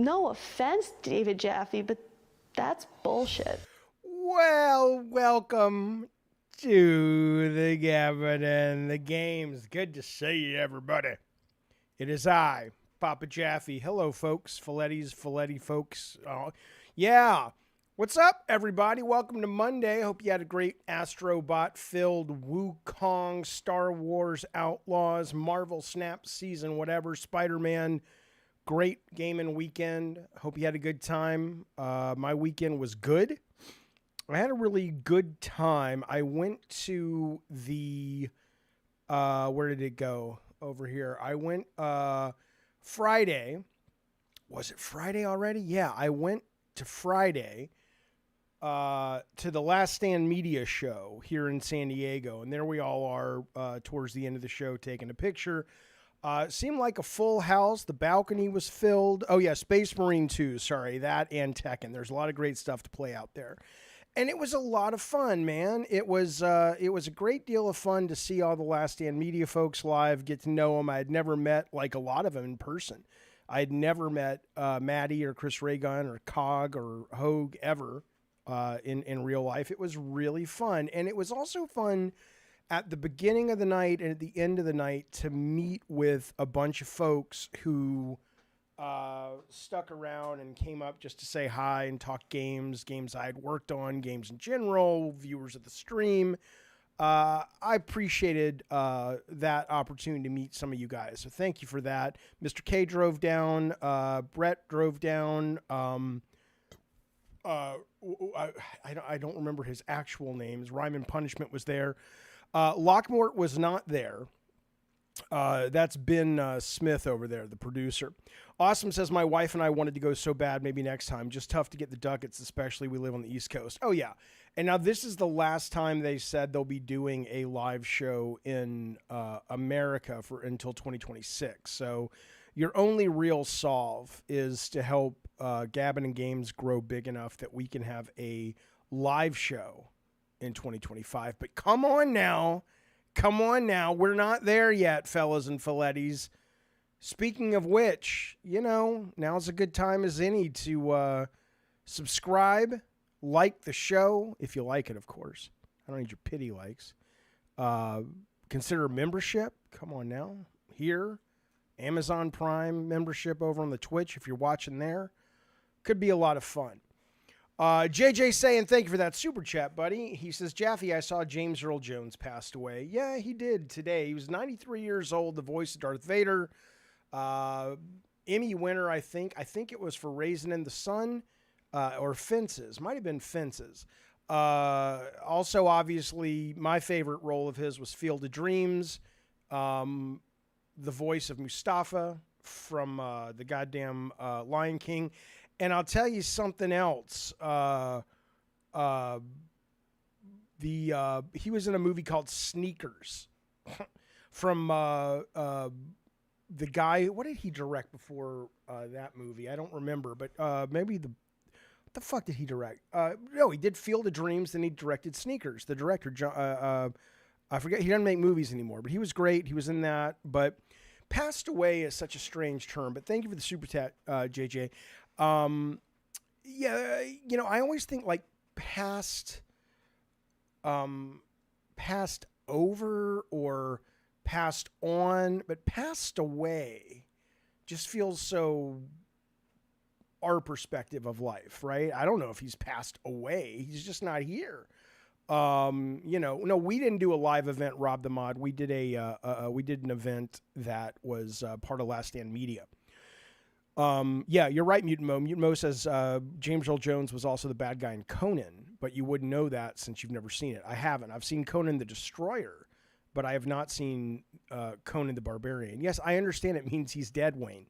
No offense, David Jaffe, but that's bullshit. Well, welcome to the Gavin and the Games. Good to see you, everybody. It is I, Papa Jaffe. Hello, folks. Filetti folks. Yeah. What's up, everybody? Welcome to Monday. Hope you had a great Astro Bot filled Wukong, Star Wars Outlaws, Marvel Snap season, whatever, Spider-Man. Great gaming weekend. Hope you had a good time. My weekend was good. I had a really good time. I went to the, where did it go? Over here. I went Friday. Was it Friday already? Yeah, I went to Friday to the Last Stand Media show here in San Diego. And there we all are towards the end of the show taking a picture. It seemed like a full house. The balcony was filled. Oh, yeah, Space Marine 2. Sorry, that and Tekken. There's a lot of great stuff to play out there. And it was a lot of fun, man. It was a great deal of fun to see all the Last Stand Media folks live, get to know them. I had never met, like, a lot of them in person. I had never met Maddie or Chris Raygun or Cog or Hogue ever in real life. It was really fun. And it was also fun at the beginning of the night and at the end of the night to meet with a bunch of folks who stuck around and came up just to say hi and talk games I had worked on, games in general, viewers of the stream. I appreciated that opportunity to meet some of you guys. So thank you for that. Mr. K drove down. Brett drove down. I don't remember his actual names. Rhyme and Punishment was there. Lockmort was not there. That's Ben Smith over there, the producer. Awesome says, my wife and I wanted to go so bad, maybe next time. Just tough to get the ducats, especially we live on the East Coast. Oh, yeah. And now this is the last time they said they'll be doing a live show in America until 2026. So your only real solve is to help Gabbin' and Games grow big enough that we can have a live show in 2025. But come on now. We're not there yet, fellas and filettis. Speaking of which, now's a good time as any to subscribe, like the show, if you like it, of course. I don't need your pity likes. Consider a membership. Come on now. Here, Amazon Prime membership over on the Twitch, if you're watching there. Could be a lot of fun. JJ saying, thank you for that super chat, buddy. He says, Jaffe, I saw James Earl Jones passed away. Yeah, he did today. He was 93 years old, the voice of Darth Vader. Emmy winner, I think. I think it was for Raisin in the Sun or Fences. Might have been Fences. Also, obviously, my favorite role of his was Field of Dreams. The voice of Mustafa from the goddamn Lion King. And I'll tell you something else. He was in a movie called Sneakers from the guy. What did he direct before that movie? I don't remember, but maybe what the fuck did he direct? No, he did Field of Dreams, then he directed Sneakers. The director, I forget. He doesn't make movies anymore, but he was great. He was in that, but passed away is such a strange term. But thank you for the super chat, JJ. Yeah, I always think like passed over or passed on, but passed away just feels so our perspective of life, right? I don't know if he's passed away. He's just not here. No, we didn't do a live event, Rob the Mod. We did we did an event that was part of Last Stand Media. Yeah, you're right, Mutant Mo. Mutant Mo says James Earl Jones was also the bad guy in Conan, but you wouldn't know that since you've never seen it. I haven't. I've seen Conan the Destroyer, but I have not seen Conan the Barbarian. Yes, I understand it means he's dead, Wayne.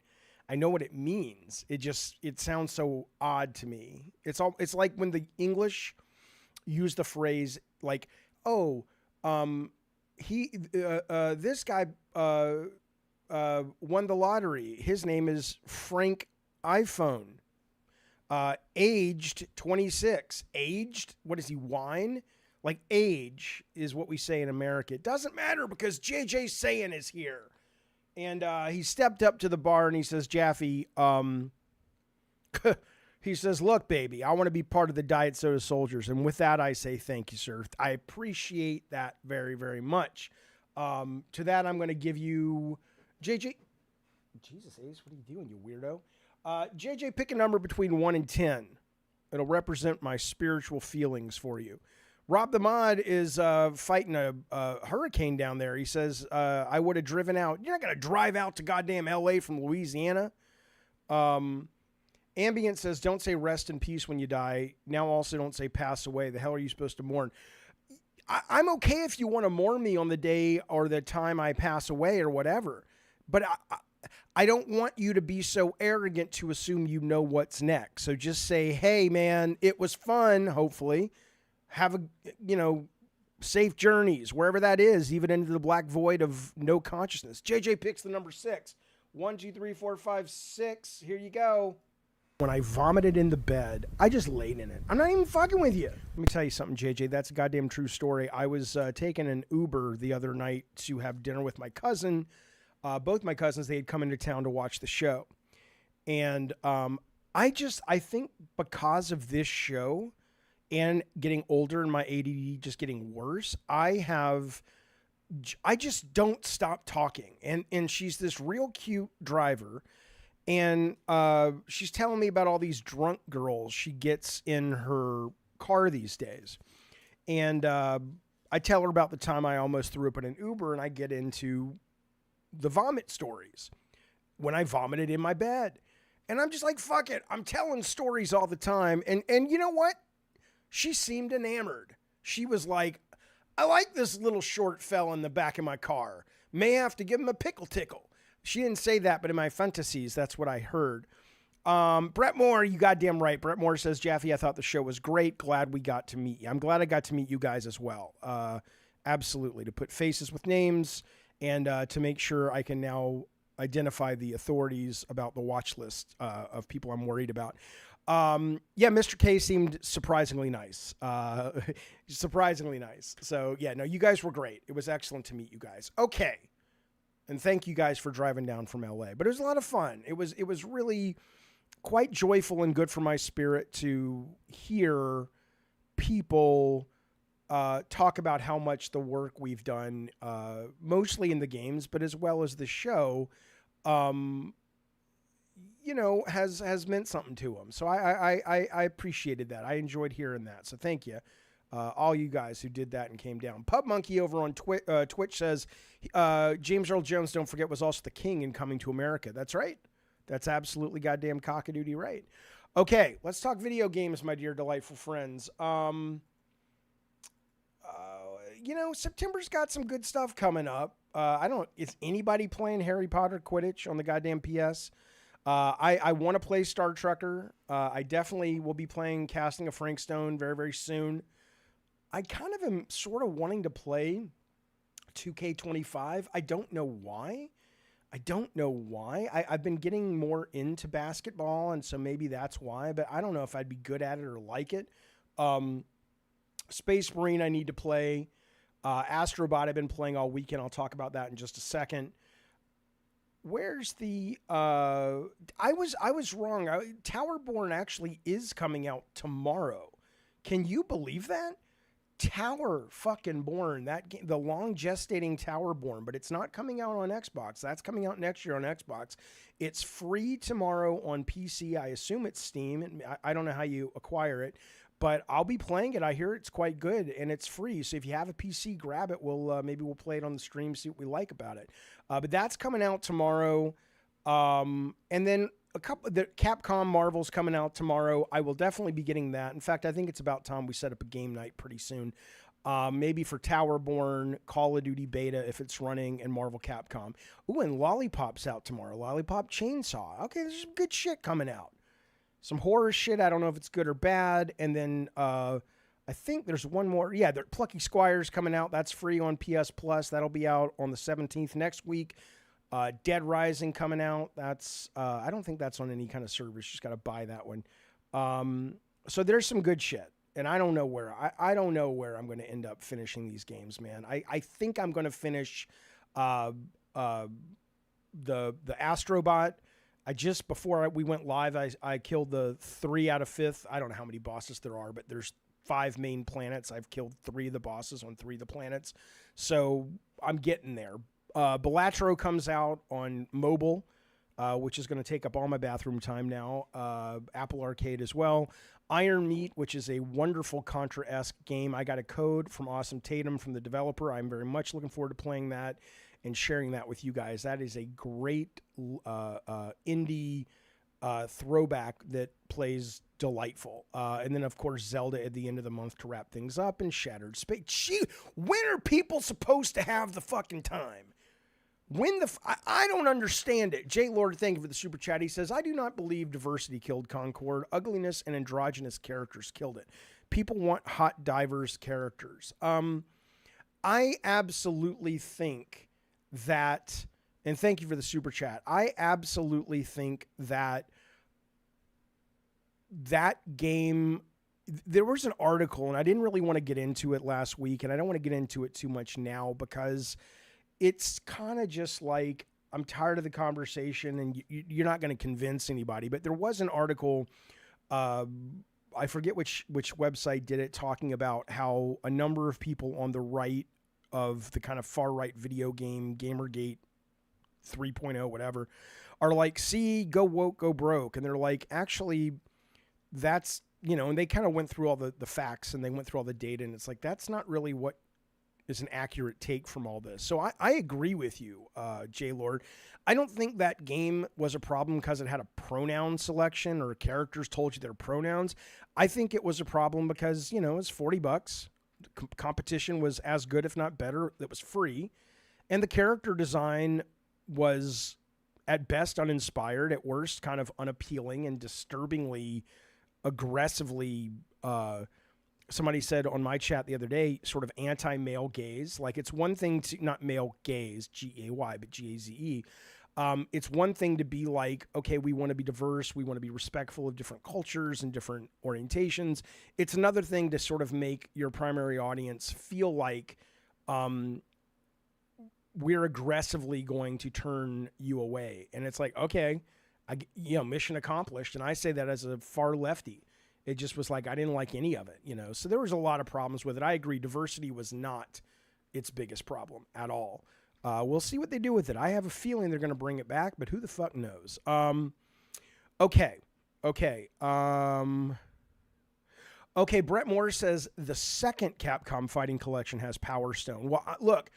I know what it means. It sounds so odd to me. It's like when the English use the phrase like, "Oh, this guy won the lottery. His name is Frank iPhone. Aged 26. Aged? What is he, wine? Like age is what we say in America. It doesn't matter because JJ Sayin is here." And he stepped up to the bar and he says, Jaffe, He says, look, baby, I want to be part of the Diet Soda Soldiers. And with that, I say thank you, sir. I appreciate that very, very much. To that, I'm going to give you JJ. Jesus, Ace, what are you doing, you weirdo? JJ, pick a number between 1 and 10. It'll represent my spiritual feelings for you. Rob the Mod is fighting a hurricane down there. He says, I would have driven out. You're not going to drive out to goddamn L.A. from Louisiana. Ambient says, don't say rest in peace when you die. Now also don't say pass away. The hell are you supposed to mourn? I'm okay if you want to mourn me on the day or the time I pass away or whatever. But I don't want you to be so arrogant to assume you know what's next. So just say, hey, man, it was fun, hopefully. Have a, safe journeys, wherever that is, even into the black void of no consciousness. JJ picks the number 6. 1, 2, 3, 4, 5, 6. Here you go. When I vomited in the bed, I just laid in it. I'm not even fucking with you. Let me tell you something, JJ. That's a goddamn true story. I was taking an Uber the other night to have dinner with my cousin. Both my cousins, they had come into town to watch the show. And I think because of this show and getting older and my ADD just getting worse, I just don't stop talking. And she's this real cute driver. And she's telling me about all these drunk girls she gets in her car these days. And I tell her about the time I almost threw up in an Uber, and I get into the vomit stories when I vomited in my bed. And I'm just like, fuck it. I'm telling stories all the time. And you know what? She seemed enamored. She was like, I like this little short fella in the back of my car. May have to give him a pickle tickle. She didn't say that, but in my fantasies, that's what I heard. Brett Moore, you goddamn right. Brett Moore says, Jaffe, I thought the show was great. Glad we got to meet you. I'm glad I got to meet you guys as well. Absolutely. To put faces with names and to make sure I can now identify the authorities about the watch list of people I'm worried about. Yeah, Mr. K seemed surprisingly nice. Surprisingly nice. So, yeah, no, you guys were great. It was excellent to meet you guys. Okay. And thank you guys for driving down from LA. But it was a lot of fun. It was really quite joyful and good for my spirit to hear people talk about how much the work we've done, mostly in the games, but as well as the show, has meant something to them. So I appreciated that. I enjoyed hearing that. So thank you. All you guys who did that and came down. Pub Monkey over on Twitch says, James Earl Jones, don't forget, was also the king in Coming to America. That's right. That's absolutely goddamn cockadoodie right. Okay, let's talk video games, my dear delightful friends. September's got some good stuff coming up. Is anybody playing Harry Potter Quidditch on the goddamn PS? I want to play Star Trekker. I definitely will be playing Casting of Frank Stone very, very soon. I kind of am sort of wanting to play 2K25. I don't know why. I've been getting more into basketball, and so maybe that's why, but I don't know if I'd be good at it or like it. Space Marine I need to play. Astro Bot I've been playing all weekend. I'll talk about that in just a second. Where's the... I was wrong. Towerborn actually is coming out tomorrow. Can you believe that? Tower fucking Born, that game, the long gestating Towerborn, but it's not coming out on Xbox. That's coming out next year on Xbox. It's free tomorrow on PC. I assume it's Steam. I don't know how you acquire it, but I'll be playing it. I hear it's quite good and it's free. So if you have a PC, grab it. Maybe we'll play it on the stream, see what we like about it. But that's coming out tomorrow. And then the Capcom Marvel's coming out tomorrow. I will definitely be getting that. In fact, I think it's about time we set up a game night pretty soon. Maybe for Towerborn, Call of Duty Beta if it's running, and Marvel Capcom. Ooh, and Lollipop's out tomorrow. Lollipop Chainsaw. Okay, there's some good shit coming out. Some horror shit. I don't know if it's good or bad. And then I think there's one more. Yeah, Plucky Squire's coming out. That's free on PS Plus. That'll be out on the 17th next week. Dead Rising coming out. That's I don't think that's on any kind of service. You just got to buy that one. So there's some good shit, and I don't know where I don't know where I'm going to end up finishing these games, man. I think I'm going to finish the Astro Bot. before we went live, I killed the 3 out of 5th. I don't know how many bosses there are, but there's 5 main planets. I've killed 3 of the bosses on 3 of the planets. So I'm getting there. Balatro comes out on mobile, which is going to take up all my bathroom time now. Apple Arcade as well. Iron Meat, which is a wonderful Contra-esque game. I got a code from Awesome Tatum from the developer. I'm very much looking forward to playing that and sharing that with you guys. That is a great indie throwback that plays delightful. And then, of course, Zelda at the end of the month to wrap things up, and Shattered Space. When are people supposed to have the fucking time? I don't understand it. J Lord, thank you for the super chat. He says, I do not believe diversity killed Concord. Ugliness and androgynous characters killed it. People want hot divers characters. I absolutely think that, and thank you for the super chat. I absolutely think that game, there was an article, and I didn't really want to get into it last week, and I don't want to get into it too much now because it's kind of just like, I'm tired of the conversation, and you're not going to convince anybody. But there was an article, I forget which website did it, talking about how a number of people on the right of the kind of far right video game, Gamergate 3.0, whatever, are like, see, go woke, go broke. And they're like, actually, that's, and they kind of went through all the facts, and they went through all the data, and it's like, that's not really what is an accurate take from all this. So I agree with you, J Lord. I don't think that game was a problem because it had a pronoun selection or characters told you their pronouns. I think it was a problem because, it's $40. Competition was as good, if not better. It was free. And the character design was at best uninspired, at worst kind of unappealing and disturbingly aggressively, somebody said on my chat the other day, sort of anti-male gaze. Like, it's one thing to, not male gaze, G-A-Y, but G-A-Z-E. It's one thing to be like, okay, we want to be diverse. We want to be respectful of different cultures and different orientations. It's another thing to sort of make your primary audience feel like we're aggressively going to turn you away. And it's like, okay, mission accomplished. And I say that as a far lefty. It just was like, I didn't like any of it, So there was a lot of problems with it. I agree. Diversity was not its biggest problem at all. We'll see what they do with it. I have a feeling they're going to bring it back, but who the fuck knows? Okay. Brett Moore says the second Capcom Fighting Collection has Power Stone. Well, look,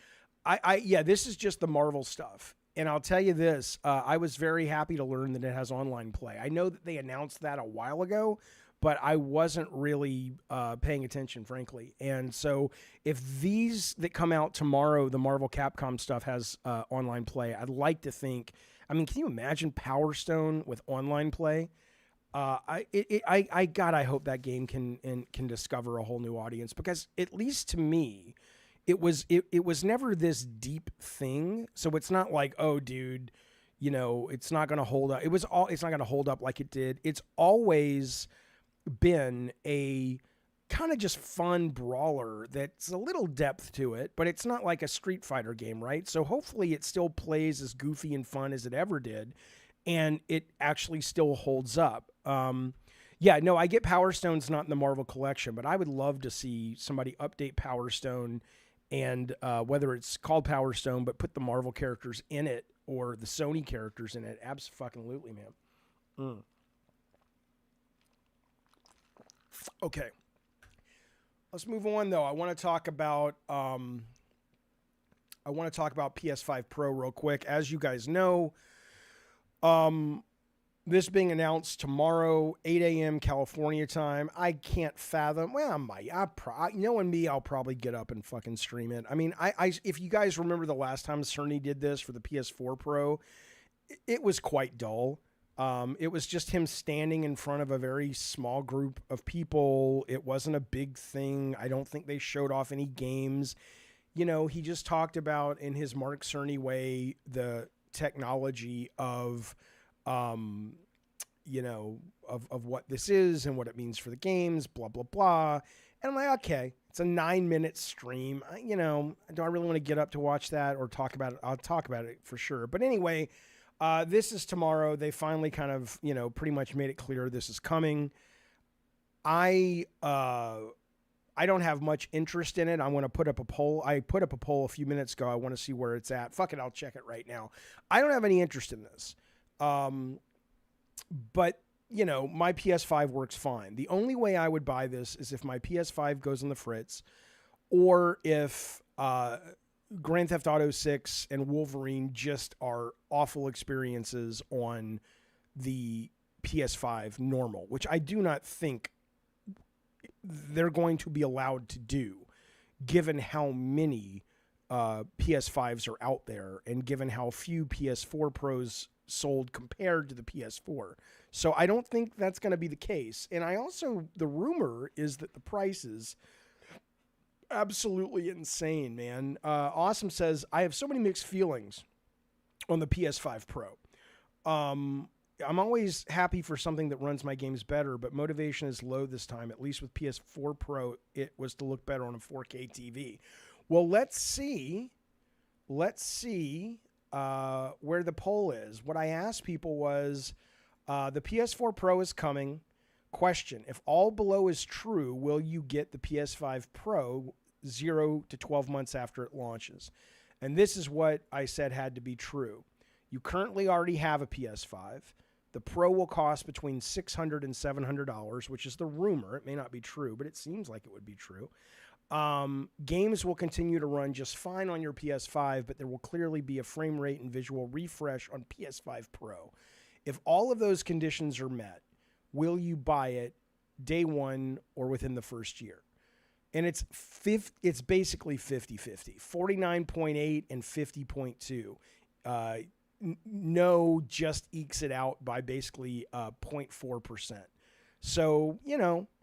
this is just the Marvel stuff. And I'll tell you this, I was very happy to learn that it has online play. I know that they announced that a while ago, but I wasn't really paying attention, frankly. And so if these that come out tomorrow, the Marvel Capcom stuff has online play, I'd like to think, can you imagine Power Stone with online play? I hope that game can discover a whole new audience, because at least to me, it was never this deep thing. So it's not like, oh, dude, it's not going to hold up. It's not going to hold up like it did. It's always been a kind of just fun brawler that's a little depth to it, but it's not like a Street Fighter game, right? So hopefully it still plays as goofy and fun as it ever did, and it actually still holds up. I get Power Stone's not in the Marvel collection, but I would love to see somebody update Power Stone, and whether it's called Power Stone, but put the Marvel characters in it or the Sony characters in it. Abso-fucking-lutely, man. Okay, let's move on though. I want to talk about PS5 Pro real quick. As you guys know, this being announced tomorrow, 8 a.m. California time. I can't fathom. Well, I might. Knowing me, I'll probably get up and fucking stream it. If you guys remember the last time Cerny did this for the PS4 Pro, it was quite dull. It was just him standing in front of a very small group of people. It wasn't a big thing. I don't think they showed off any games. He just talked about, in his Mark Cerny way, the technology of what this is and what it means for the games, blah, blah, blah. And I'm like, okay, it's a 9-minute stream. Do I really want to get up to watch that or talk about it? I'll talk about it for sure. But anyway, This is tomorrow. They finally kind of, pretty much made it clear this is coming. I don't have much interest in it. I want to put up a poll. I put up a poll a few minutes ago. I want to see where it's at. Fuck it, I'll check it right now. I don't have any interest in this. But, my PS5 works fine. The only way I would buy this is if my PS5 goes on the fritz, or if Grand Theft Auto 6 and Wolverine just are awful experiences on the PS5 normal, which I do not think they're going to be allowed to do, given how many PS5s are out there and given how few PS4 Pros sold compared to the PS4. So I don't think that's going to be the case. And the rumor is that the price is absolutely insane, man. Awesome says, I have so many mixed feelings on the PS5 Pro. I'm always happy for something that runs my games better, but motivation is low this time. At least with PS4 Pro, it was to look better on a 4K TV. Well, let's see where the poll is. What I asked people was, the PS4 Pro is coming. Question, if all below is true, will you get the PS5 Pro 0 to 12 months after it launches? And this is what I said had to be true. You currently already have a PS5. The Pro will cost between $600 and $700, which is the rumor. It may not be true, but it seems like it would be true. Games will continue to run just fine on your PS5, but there will clearly be a frame rate and visual refresh on PS5 Pro. If all of those conditions are met, will you buy it day one or within the first year? And it's basically 50-50, 49.8 and 50.2. No just ekes it out by basically 0.4%. So,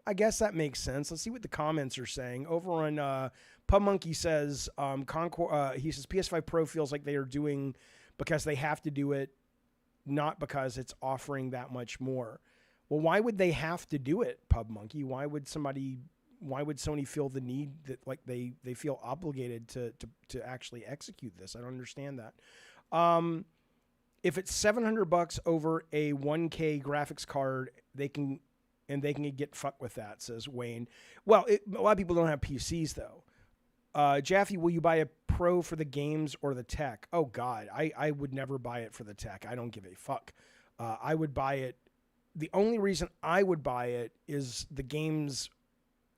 I guess that makes sense. Let's see what the comments are saying. Over on Pub Monkey says, he says PS5 Pro feels like they are doing because they have to do it, not because it's offering that much more. Well, why would they have to do it, Pub Monkey? Why would Sony feel the need that like they feel obligated to actually execute this? I don't understand that. If it's $700 over a 1K graphics card, they can get fucked with that, says Wayne. Well, a lot of people don't have PCs though. Jaffe, will you buy a Pro for the games or the tech? Oh God, I would never buy it for the tech. I don't give a fuck. I would buy it. The only reason I would buy it is the games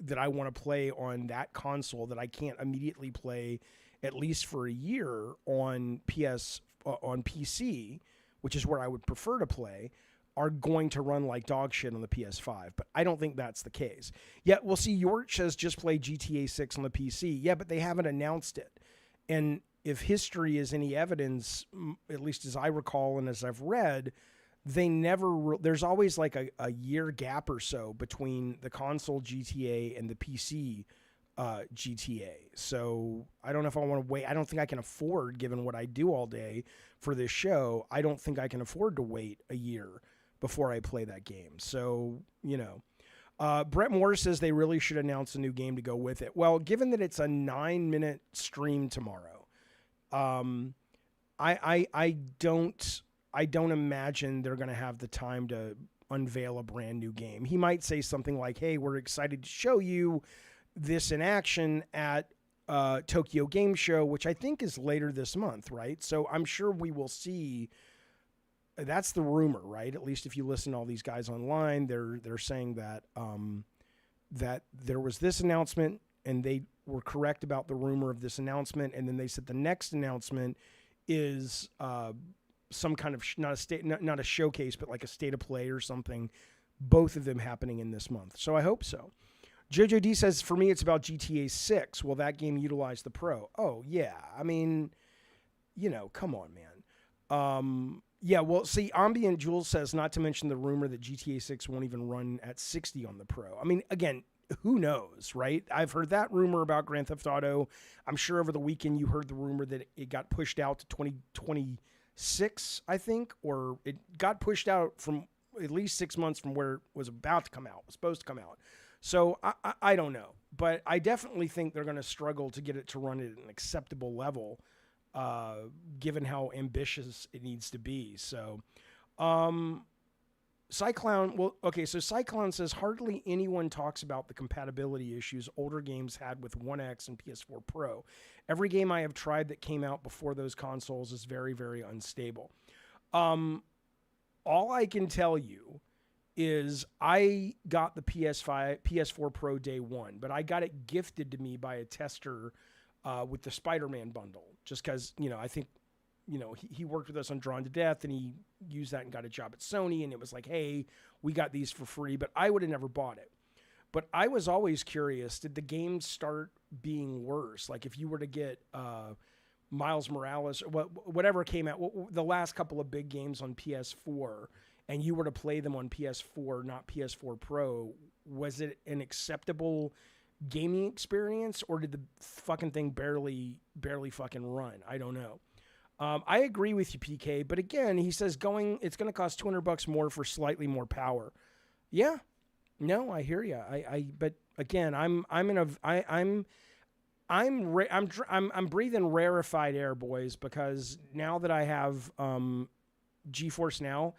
that I want to play on that console that I can't immediately play at least for a year on PC, which is where I would prefer to play, are going to run like dog shit on the PS5. But I don't think that's the case. Yet we'll see. York says just play GTA 6 on the PC. Yeah, but they haven't announced it. And if history is any evidence, at least as I recall and as I've read, they never. There's always like a year gap or so between the console GTA and the PC GTA. So I don't know if I want to wait. I don't think I can afford, given what I do all day for this show, I don't think I can afford to wait a year before I play that game. So, Brett Moore says they really should announce a new game to go with it. Well, given that it's a 9-minute stream tomorrow, I don't imagine they're going to have the time to unveil a brand new game. He might say something like, hey, we're excited to show you this in action at Tokyo Game Show, which I think is later this month, right? So I'm sure we will see. That's the rumor, right? At least if you listen to all these guys online, they're saying that that there was this announcement and they were correct about the rumor of this announcement, and then they said the next announcement is some kind of not a showcase, but like a state of play or something. Both of them happening in this month, so I hope so. Jojo D says, for me, it's about GTA 6. Will that game utilize the Pro? Oh, yeah. I mean, come on, man. Yeah, well, see, Ambient Jules says, not to mention the rumor that GTA 6 won't even run at 60 on the Pro. I mean, again, who knows, right? I've heard that rumor about Grand Theft Auto. I'm sure over the weekend you heard the rumor that it got pushed out to 2026, I think, or it got pushed out from at least 6 months from where it was about to come out, was supposed to come out. So I don't know, but I definitely think they're going to struggle to get it to run at an acceptable level given how ambitious it needs to be. So, Cyclown, so Cyclown says hardly anyone talks about the compatibility issues older games had with One X and PS4 Pro. Every game I have tried that came out before those consoles is very, very unstable. All I can tell you is I got the PS4 Pro day one, but I got it gifted to me by a tester with the Spider-Man bundle, just because, I think, he worked with us on Drawn to Death, and he used that and got a job at Sony, and it was like, hey, we got these for free, but I would have never bought it. But I was always curious, did the games start being worse? Like if you were to get Miles Morales, or whatever came out, the last couple of big games on PS4, and you were to play them on PS4, not PS4 Pro, was it an acceptable gaming experience, or did the fucking thing barely fucking run? I don't know. I agree with you, PK, but again, he says it's going to cost $200 more for slightly more power. Yeah, no, I hear you. But again, I'm breathing rarefied air, boys, because now that I have GeForce Now,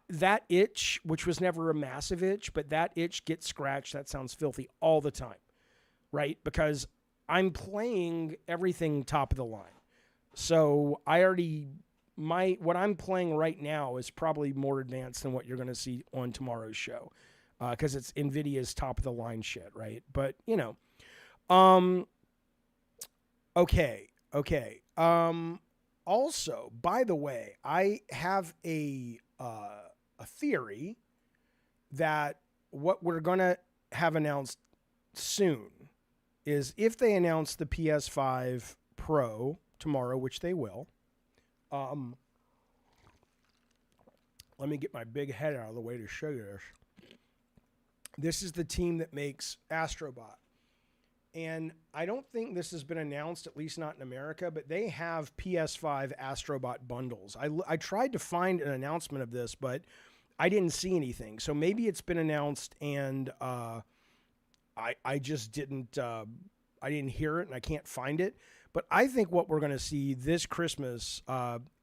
that itch, which was never a massive itch, but that itch gets scratched. That sounds filthy all the time, right? Because I'm playing everything top of the line. So what I'm playing right now is probably more advanced than what you're going to see on tomorrow's show, because it's NVIDIA's top of the line shit, right? But okay. Also, by the way, I have a theory that what we're going to have announced soon is, if they announce the PS5 Pro tomorrow, which they will, let me get my big head out of the way to show you this. This is the team that makes Astro Bot. And I don't think this has been announced, at least not in America, but they have PS5 Astro Bot bundles. I tried to find an announcement of this, but I didn't see anything. So maybe it's been announced, and I just didn't I didn't hear it, and I can't find it. But I think what we're going to see this Christmas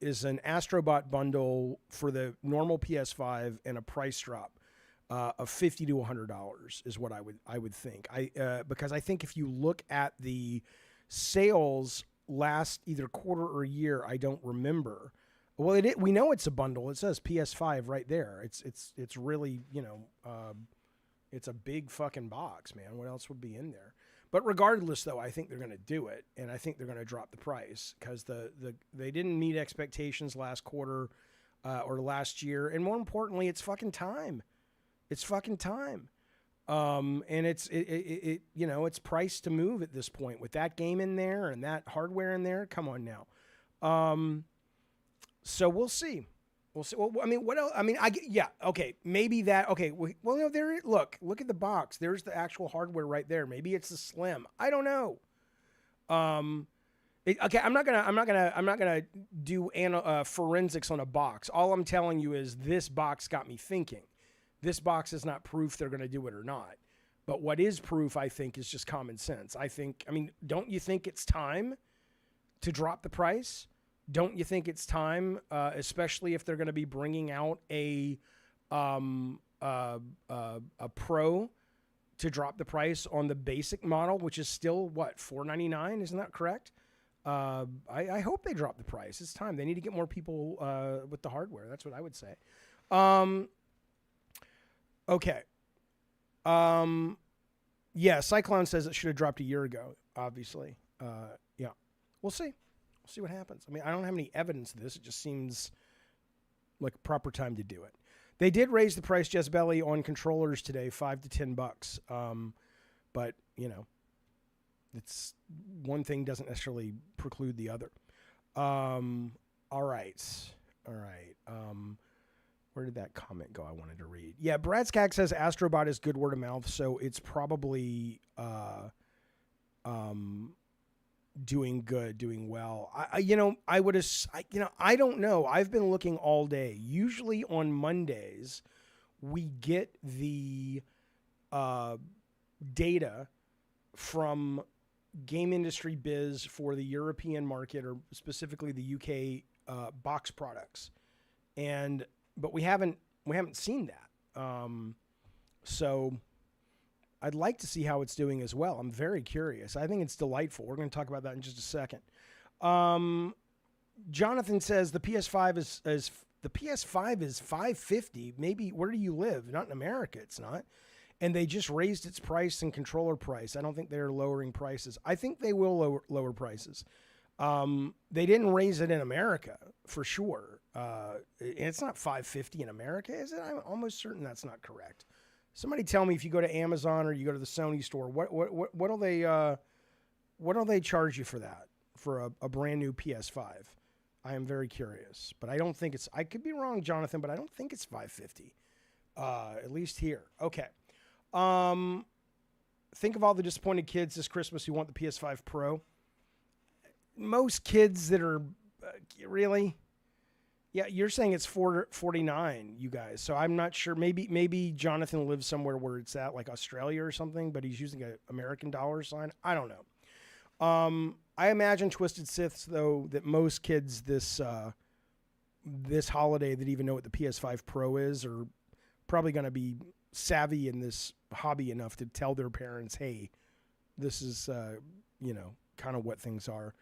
is an Astro Bot bundle for the normal PS5 and a price drop of $50 to $100 is what I would think. Because I think if you look at the sales last either quarter or year, I don't remember. Well, we know it's a bundle. It says PS5 right there. It's really, it's a big fucking box, man. What else would be in there? But regardless, though, I think they're going to do it, and I think they're going to drop the price because they didn't meet expectations last quarter or last year, and more importantly, it's fucking time. It's fucking time, and it's priced to move at this point with that game in there and that hardware in there. Come on now, so we'll see. We'll see. Well, I mean, what else? I mean, okay, maybe that. Okay, well, there. Look at the box. There's the actual hardware right there. Maybe it's the Slim. I don't know. Okay, I'm not gonna do forensics on a box. All I'm telling you is this box got me thinking. This box is not proof they're gonna do it or not. But what is proof, I think, is just common sense. I mean, don't you think it's time to drop the price? Don't you think it's time, especially if they're going to be bringing out a Pro, to drop the price on the basic model, which is still what, $499? Isn't that correct? I hope they drop the price. It's time. They need to get more people with the hardware. That's what I would say. Okay. Yeah, Cyclone says it should have dropped a year ago. Obviously. Yeah, we'll see. We'll see what happens. I mean, I don't have any evidence of this. It just seems like a proper time to do it. They did raise the price, Jezebeli, on controllers today, $5 to $10. But, it's one thing doesn't necessarily preclude the other. All right. Where did that comment go I wanted to read? Yeah, Brad Skag says Astro Bot is good word of mouth, so it's probably doing good, doing well. I don't know. I've been looking all day. Usually on Mondays, we get the data from game industry biz for the European market, or specifically the UK box products, but we haven't seen that. So I'd like to see how it's doing as well. I'm very curious. I think it's delightful. We're going to talk about that in just a second. Jonathan says the PS5 is $550. Maybe where do you live? Not in America. It's not. And they just raised its price and controller price. I don't think they're lowering prices. I think they will lower prices. They didn't raise it in America for sure. It's not $550 in America, is it? I'm almost certain that's not correct. Somebody tell me if you go to Amazon or you go to the Sony store, what do they charge you for that, for a brand new PS5? I am very curious, but I don't think I could be wrong, Jonathan, but I don't think it's $550. At least here. Okay. Think of all the disappointed kids this Christmas who want the PS5 Pro. Most kids that are really, yeah, you're saying it's $449, you guys. So I'm not sure. Maybe Jonathan lives somewhere where it's at, like Australia or something, but he's using an American dollar sign. I don't know. I imagine, Twisted Siths, though, that most kids this holiday that even know what the PS5 Pro is are probably going to be savvy in this hobby enough to tell their parents, hey, this is, kind of what things are.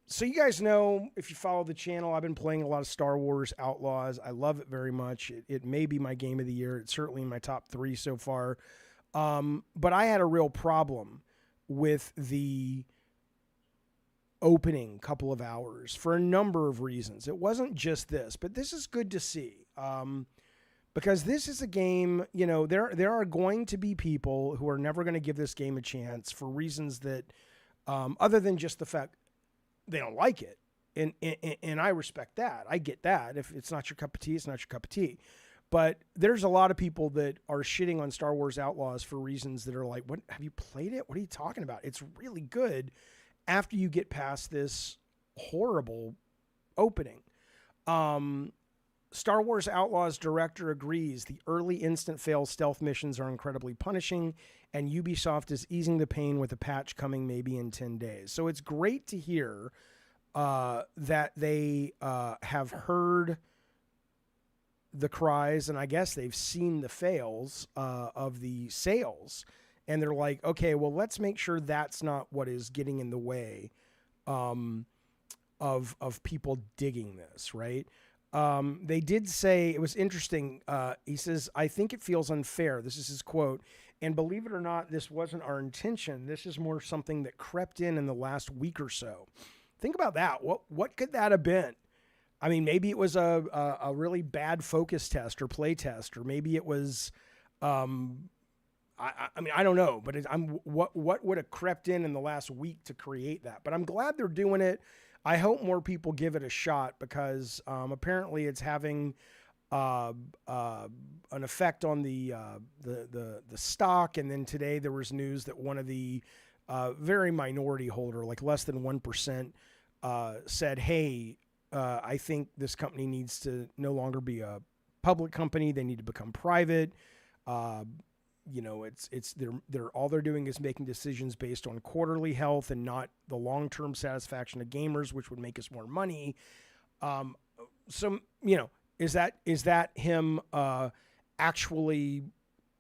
So you guys know, if you follow the channel, I've been playing a lot of Star Wars Outlaws. I love it very much. It may be my game of the year. It's certainly in my top 3 so far. But I had a real problem with the opening couple of hours for a number of reasons. It wasn't just this, but this is good to see. Because this is a game, there are going to be people who are never going to give this game a chance for reasons that, other than just the fact they don't like it. And I respect that. I get that. If it's not your cup of tea, it's not your cup of tea. But there's a lot of people that are shitting on Star Wars Outlaws for reasons that are like, "What? Have you played it? What are you talking about? It's really good after you get past this horrible opening." Star Wars Outlaws director agrees the early instant fail stealth missions are incredibly punishing, and Ubisoft is easing the pain with a patch coming maybe in 10 days. So it's great to hear that they have heard the cries, and I guess they've seen the fails of the sales, and they're like, okay, well, let's make sure that's not what is getting in the way of people digging this, right? They did say, it was interesting, he says, I think it feels unfair. This is his quote. And believe it or not, this wasn't our intention. This is more something that crept in the last week or so. Think about that. What could that have been? I mean, maybe it was a really bad focus test or play test, or maybe it was, I mean, I don't know, but what would have crept in the last week to create that? But I'm glad they're doing it. I hope more people give it a shot, because apparently it's having an effect on the stock. And then today there was news that one of the very minority holder, like less than 1%, said, hey, I think this company needs to no longer be a public company. They need to become private. They're all they're doing is making decisions based on quarterly health and not the long-term satisfaction of gamers, which would make us more money. Is that him actually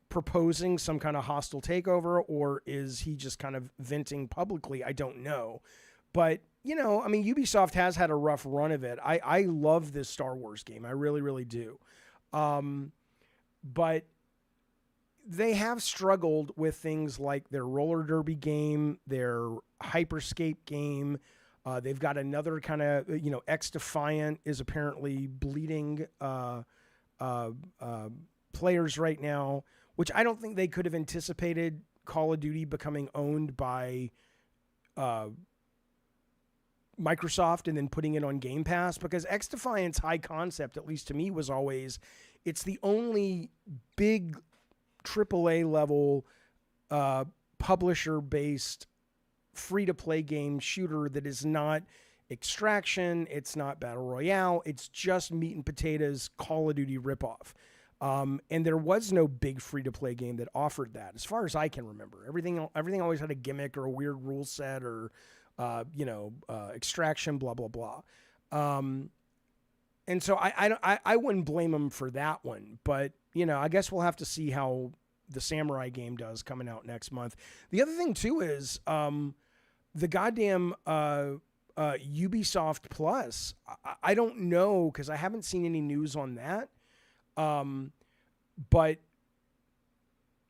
proposing some kind of hostile takeover, or is he just kind of venting publicly? I don't know. But, I mean, Ubisoft has had a rough run of it. I love this Star Wars game. I really, really do. But they have struggled with things like their roller derby game, their Hyperscape game. They've got another kind of, X Defiant is apparently bleeding players right now, which I don't think they could have anticipated Call of Duty becoming owned by Microsoft and then putting it on Game Pass, because X Defiant's high concept, at least to me, was always, it's the only big AAA level publisher-based free-to-play game shooter that is not Extraction, it's not Battle Royale, it's just meat and potatoes Call of Duty ripoff. And there was no big free-to-play game that offered that, as far as I can remember. Everything always had a gimmick or a weird rule set or, extraction, blah, blah, blah. And so I wouldn't blame them for that one. But, I guess we'll have to see how the Samurai game does coming out next month. The other thing, too, is the goddamn Ubisoft Plus. I don't know, because I haven't seen any news on that. But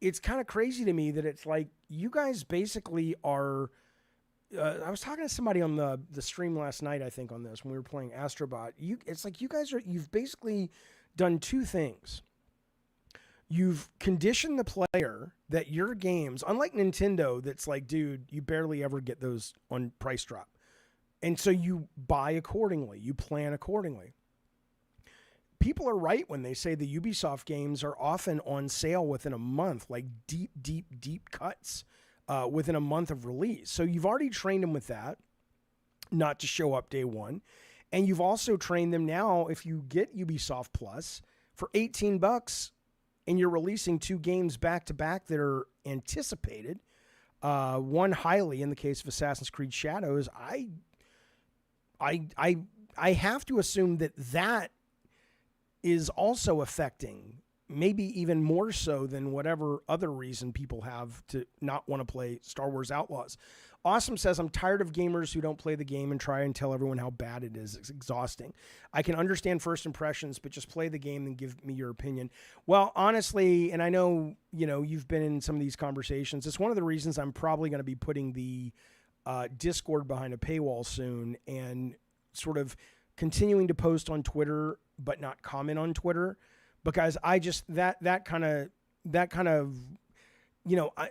it's kind of crazy to me that it's like you guys basically are. I was talking to somebody on the stream last night, I think, on this when we were playing Astro Bot. It's like you've basically done two things. You've conditioned the player that your games, unlike Nintendo, that's like, dude, you barely ever get those on price drop. And so you buy accordingly. You plan accordingly. People are right when they say the Ubisoft games are often on sale within a month, like deep cuts within a month of release. So you've already trained them with that, not to show up day one. And you've also trained them now, if you get Ubisoft Plus for $18 and you're releasing two games back to back that are anticipated, one highly in the case of Assassin's Creed Shadows, I have to assume that is also affecting, maybe even more so than whatever other reason people have to not want to play Star Wars Outlaws. Awesome says, I'm tired of gamers who don't play the game and try and tell everyone how bad it is. It's exhausting. I can understand first impressions, but just play the game and give me your opinion. Well, honestly, and I know, you've been in some of these conversations. It's one of the reasons I'm probably going to be putting the Discord behind a paywall soon and sort of continuing to post on Twitter, but not comment on Twitter, because I just, that kind of,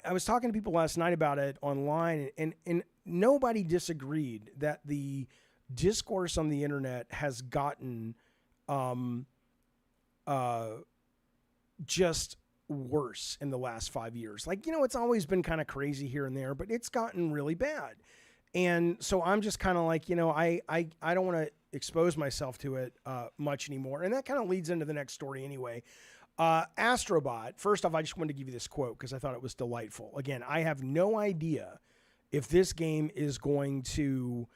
I was talking to people last night about it online, and nobody disagreed that the discourse on the internet has gotten just worse in the last 5 years. Like, it's always been kind of crazy here and there, but it's gotten really bad. And so I'm just kind of like, I don't want to expose myself to it much anymore. And that kind of leads into the next story anyway. Astro Bot, first off, I just wanted to give you this quote because I thought it was delightful. Again, I have no idea if this game is going to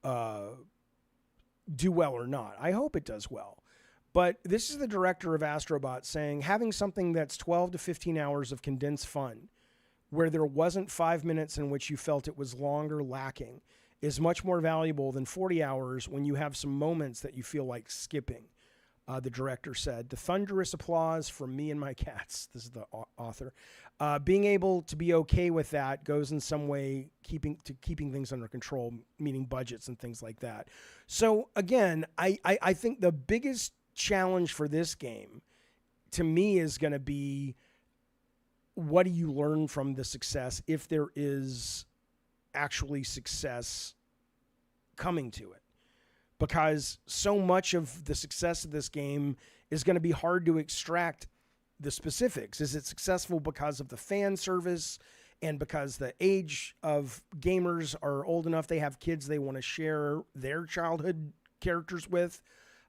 do well or not. I hope it does well. But this is the director of Astro Bot saying, having something that's 12 to 15 hours of condensed fun, where there wasn't 5 minutes in which you felt it was long or lacking, is much more valuable than 40 hours when you have some moments that you feel like skipping, the director said. The thunderous applause from me and my cats, this is the author, being able to be okay with that goes in some way keeping things under control, meaning budgets and things like that. So again, I think the biggest challenge for this game to me is going to be, what do you learn from the success, if there is actually success coming to it? Because so much of the success of this game is going to be hard to extract the specifics. Is it successful because of the fan service and because the age of gamers are old enough, they have kids they want to share their childhood characters with?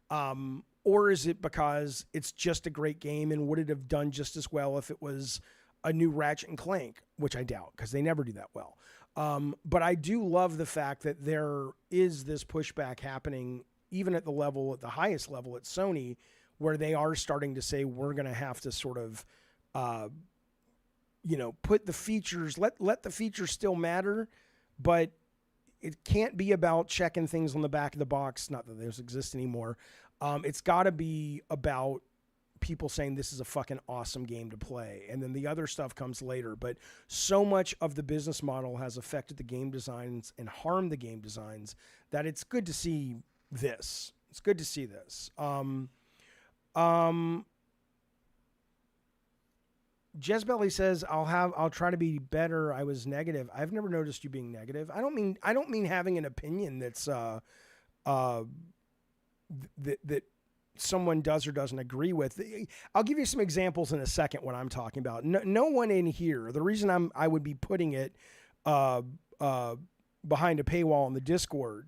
Or is it because it's just a great game, and would it have done just as well if it was a new Ratchet and Clank, which I doubt because they never do that well. But I do love the fact that there is this pushback happening, even at the highest level at Sony, where they are starting to say, we're going to have to sort of, put the features, let the features still matter, but it can't be about checking things on the back of the box. Not that those exist anymore. It's got to be about people saying this is a fucking awesome game to play, and then the other stuff comes later. But so much of the business model has affected the game designs and harmed the game designs that it's good to see this. It's good to see this. Jezbelly says, I'll try to be better. I was negative. I've never noticed you being negative. I don't mean having an opinion that's that someone does or doesn't agree with. I'll give you some examples in a second what I'm talking about. No one in here, the reason I would be putting it behind a paywall in the Discord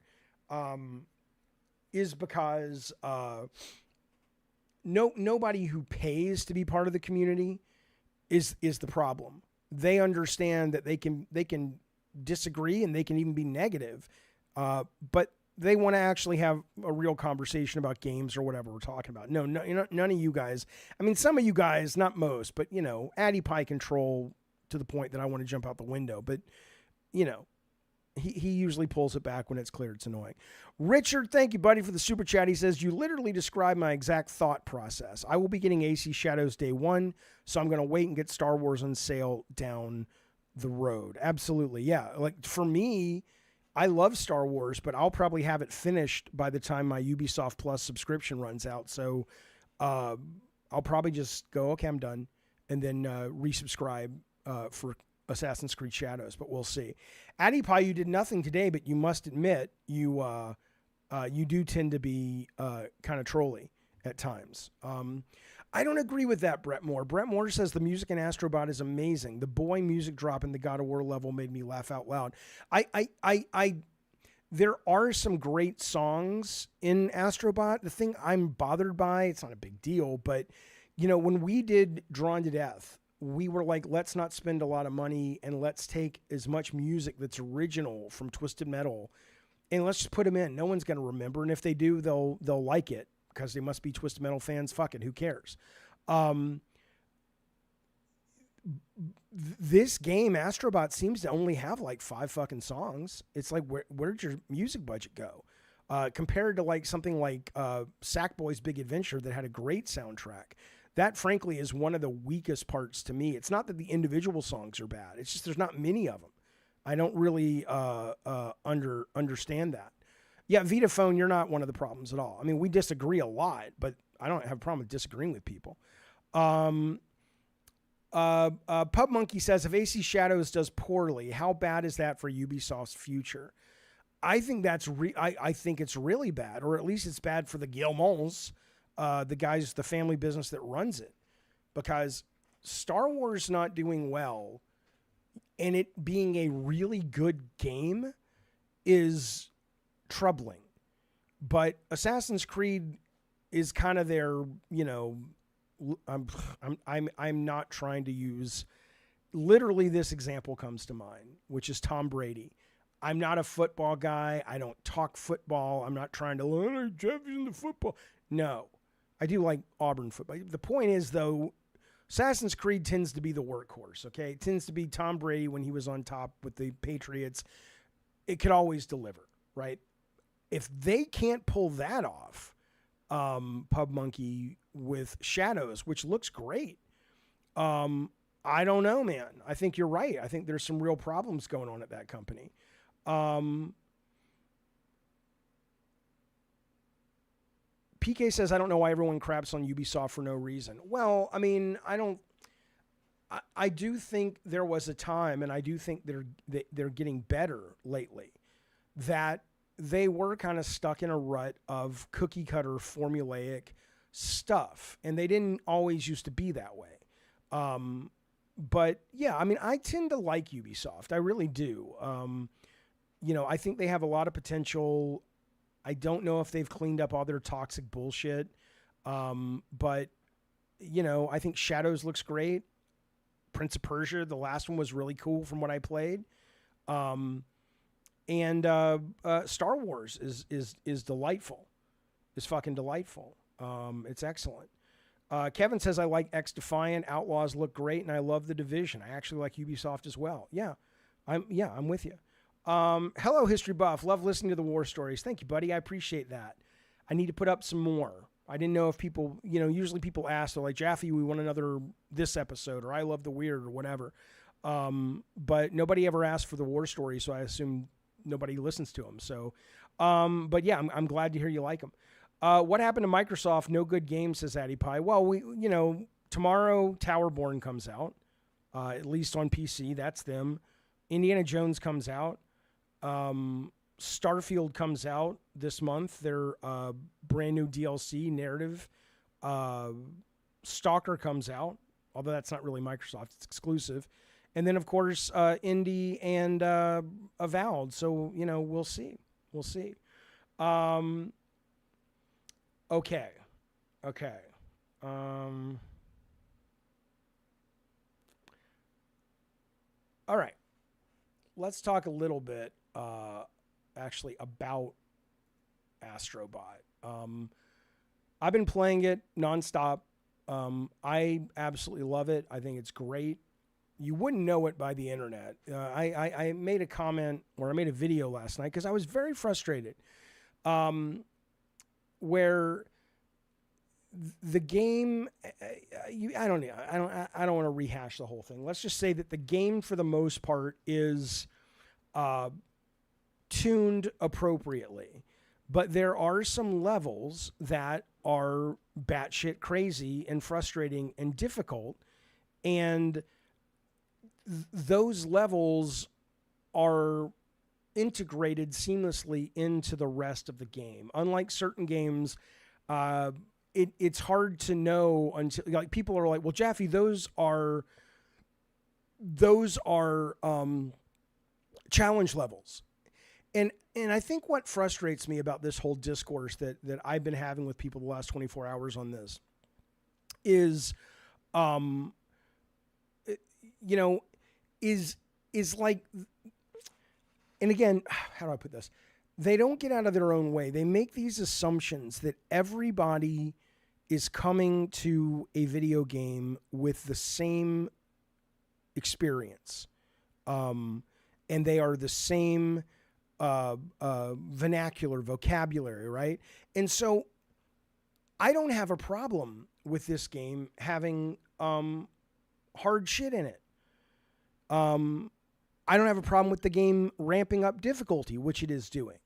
is because nobody who pays to be part of the community is the problem. They understand that they can disagree and they can even be negative, but they want to actually have a real conversation about games or whatever we're talking about. No, none of you guys. I mean, some of you guys, not most, but Addy Pie control to the point that I want to jump out the window. But he usually pulls it back when it's clear it's annoying. Richard, thank you, buddy, for the super chat. He says, you literally described my exact thought process. I will be getting AC Shadows day one, so I'm going to wait and get Star Wars on sale down the road. Absolutely, yeah. Like, for me, I love Star Wars, but I'll probably have it finished by the time my Ubisoft Plus subscription runs out. So I'll probably just go, okay, I'm done, and then resubscribe for Assassin's Creed Shadows, but we'll see. Addy Pie, you did nothing today, but you must admit you do tend to be kind of trolly at times. I don't agree with that, Brett Moore. Brett Moore says the music in Astro Bot is amazing. The boy music drop in the God of War level made me laugh out loud. There are some great songs in Astro Bot. The thing I'm bothered by, it's not a big deal, but when we did Drawn to Death, we were like, let's not spend a lot of money and let's take as much music that's original from Twisted Metal and let's just put them in. No one's going to remember. And if they do, they'll like it because they must be Twisted Metal fans. Fuck it. Who cares? This game, Astro Bot, seems to only have like 5 fucking songs. It's like, where'd your music budget go? Compared to like something like Sackboy's Big Adventure that had a great soundtrack. That, frankly, is one of the weakest parts to me. It's not that the individual songs are bad. It's just there's not many of them. I don't really understand that. Yeah, Vitaphone, you're not one of the problems at all. I mean, we disagree a lot, but I don't have a problem with disagreeing with people. Pub Monkey says, if AC Shadows does poorly, how bad is that for Ubisoft's future? I think I think it's really bad, or at least it's bad for the Guillemons. The guys, the family business that runs it, because Star Wars not doing well and it being a really good game is troubling. But Assassin's Creed is kind of their, I'm not trying to use, literally this example comes to mind, which is Tom Brady. I'm not a football guy. I don't talk football. I'm not trying to, Jeff's in the football. No. I do like Auburn football. The point is, though, Assassin's Creed tends to be the workhorse, okay? It tends to be Tom Brady when he was on top with the Patriots. It could always deliver, right? If they can't pull that off, Pub Monkey with Shadows, which looks great, I don't know, man. I think you're right. I think there's some real problems going on at that company. PK says, I don't know why everyone craps on Ubisoft for no reason. Well, I mean, I do think there was a time, and I do think they're getting better lately, that they were kind of stuck in a rut of cookie cutter formulaic stuff, and they didn't always used to be that way. But yeah, I mean, I tend to like Ubisoft. I really do. I think they have a lot of potential. I don't know if they've cleaned up all their toxic bullshit. But, I think Shadows looks great. Prince of Persia, the last one, was really cool from what I played. And Star Wars is delightful. Is fucking delightful. It's excellent. Kevin says, I like X Defiant. Outlaws look great, and I love The Division. I actually like Ubisoft as well. Yeah, I'm with you. Hello, History Buff. Love listening to the war stories. Thank you, buddy. I appreciate that. I need to put up some more. I didn't know if people, usually people ask, they're like, Jaffe, we want another this episode, or I love the weird, or whatever. But nobody ever asked for the war stories, so I assume nobody listens to them. So, but yeah, I'm glad to hear you like them. What happened to Microsoft? No good game, says Addy Pie. Well, tomorrow Towerborn comes out, at least on PC. That's them. Indiana Jones comes out. Starfield comes out this month. Their brand new DLC narrative. Stalker comes out, although that's not really Microsoft. It's exclusive. And then, of course, Indie and Avowed. So, we'll see. We'll see. Okay. All right. Let's talk a little bit, actually, about Astro Bot. I've been playing it nonstop. I absolutely love it. I think it's great. You wouldn't know it by the internet. I made a comment, or I made a video last night because I was very frustrated. Where the game, I don't want to rehash the whole thing. Let's just say that the game, for the most part, is tuned appropriately, but there are some levels that are batshit crazy and frustrating and difficult, and those levels are integrated seamlessly into the rest of the game. Unlike certain games, it's hard to know until, like, people are like, well, Jaffe, those are challenge levels. And I think what frustrates me about this whole discourse that I've been having with people the last 24 hours on this is, is like, and again, how do I put this? They don't get out of their own way. They make these assumptions that everybody is coming to a video game with the same experience. And they are the same vernacular, vocabulary, right? And so I don't have a problem with this game having hard shit in it. I don't have a problem with the game ramping up difficulty, which it is doing.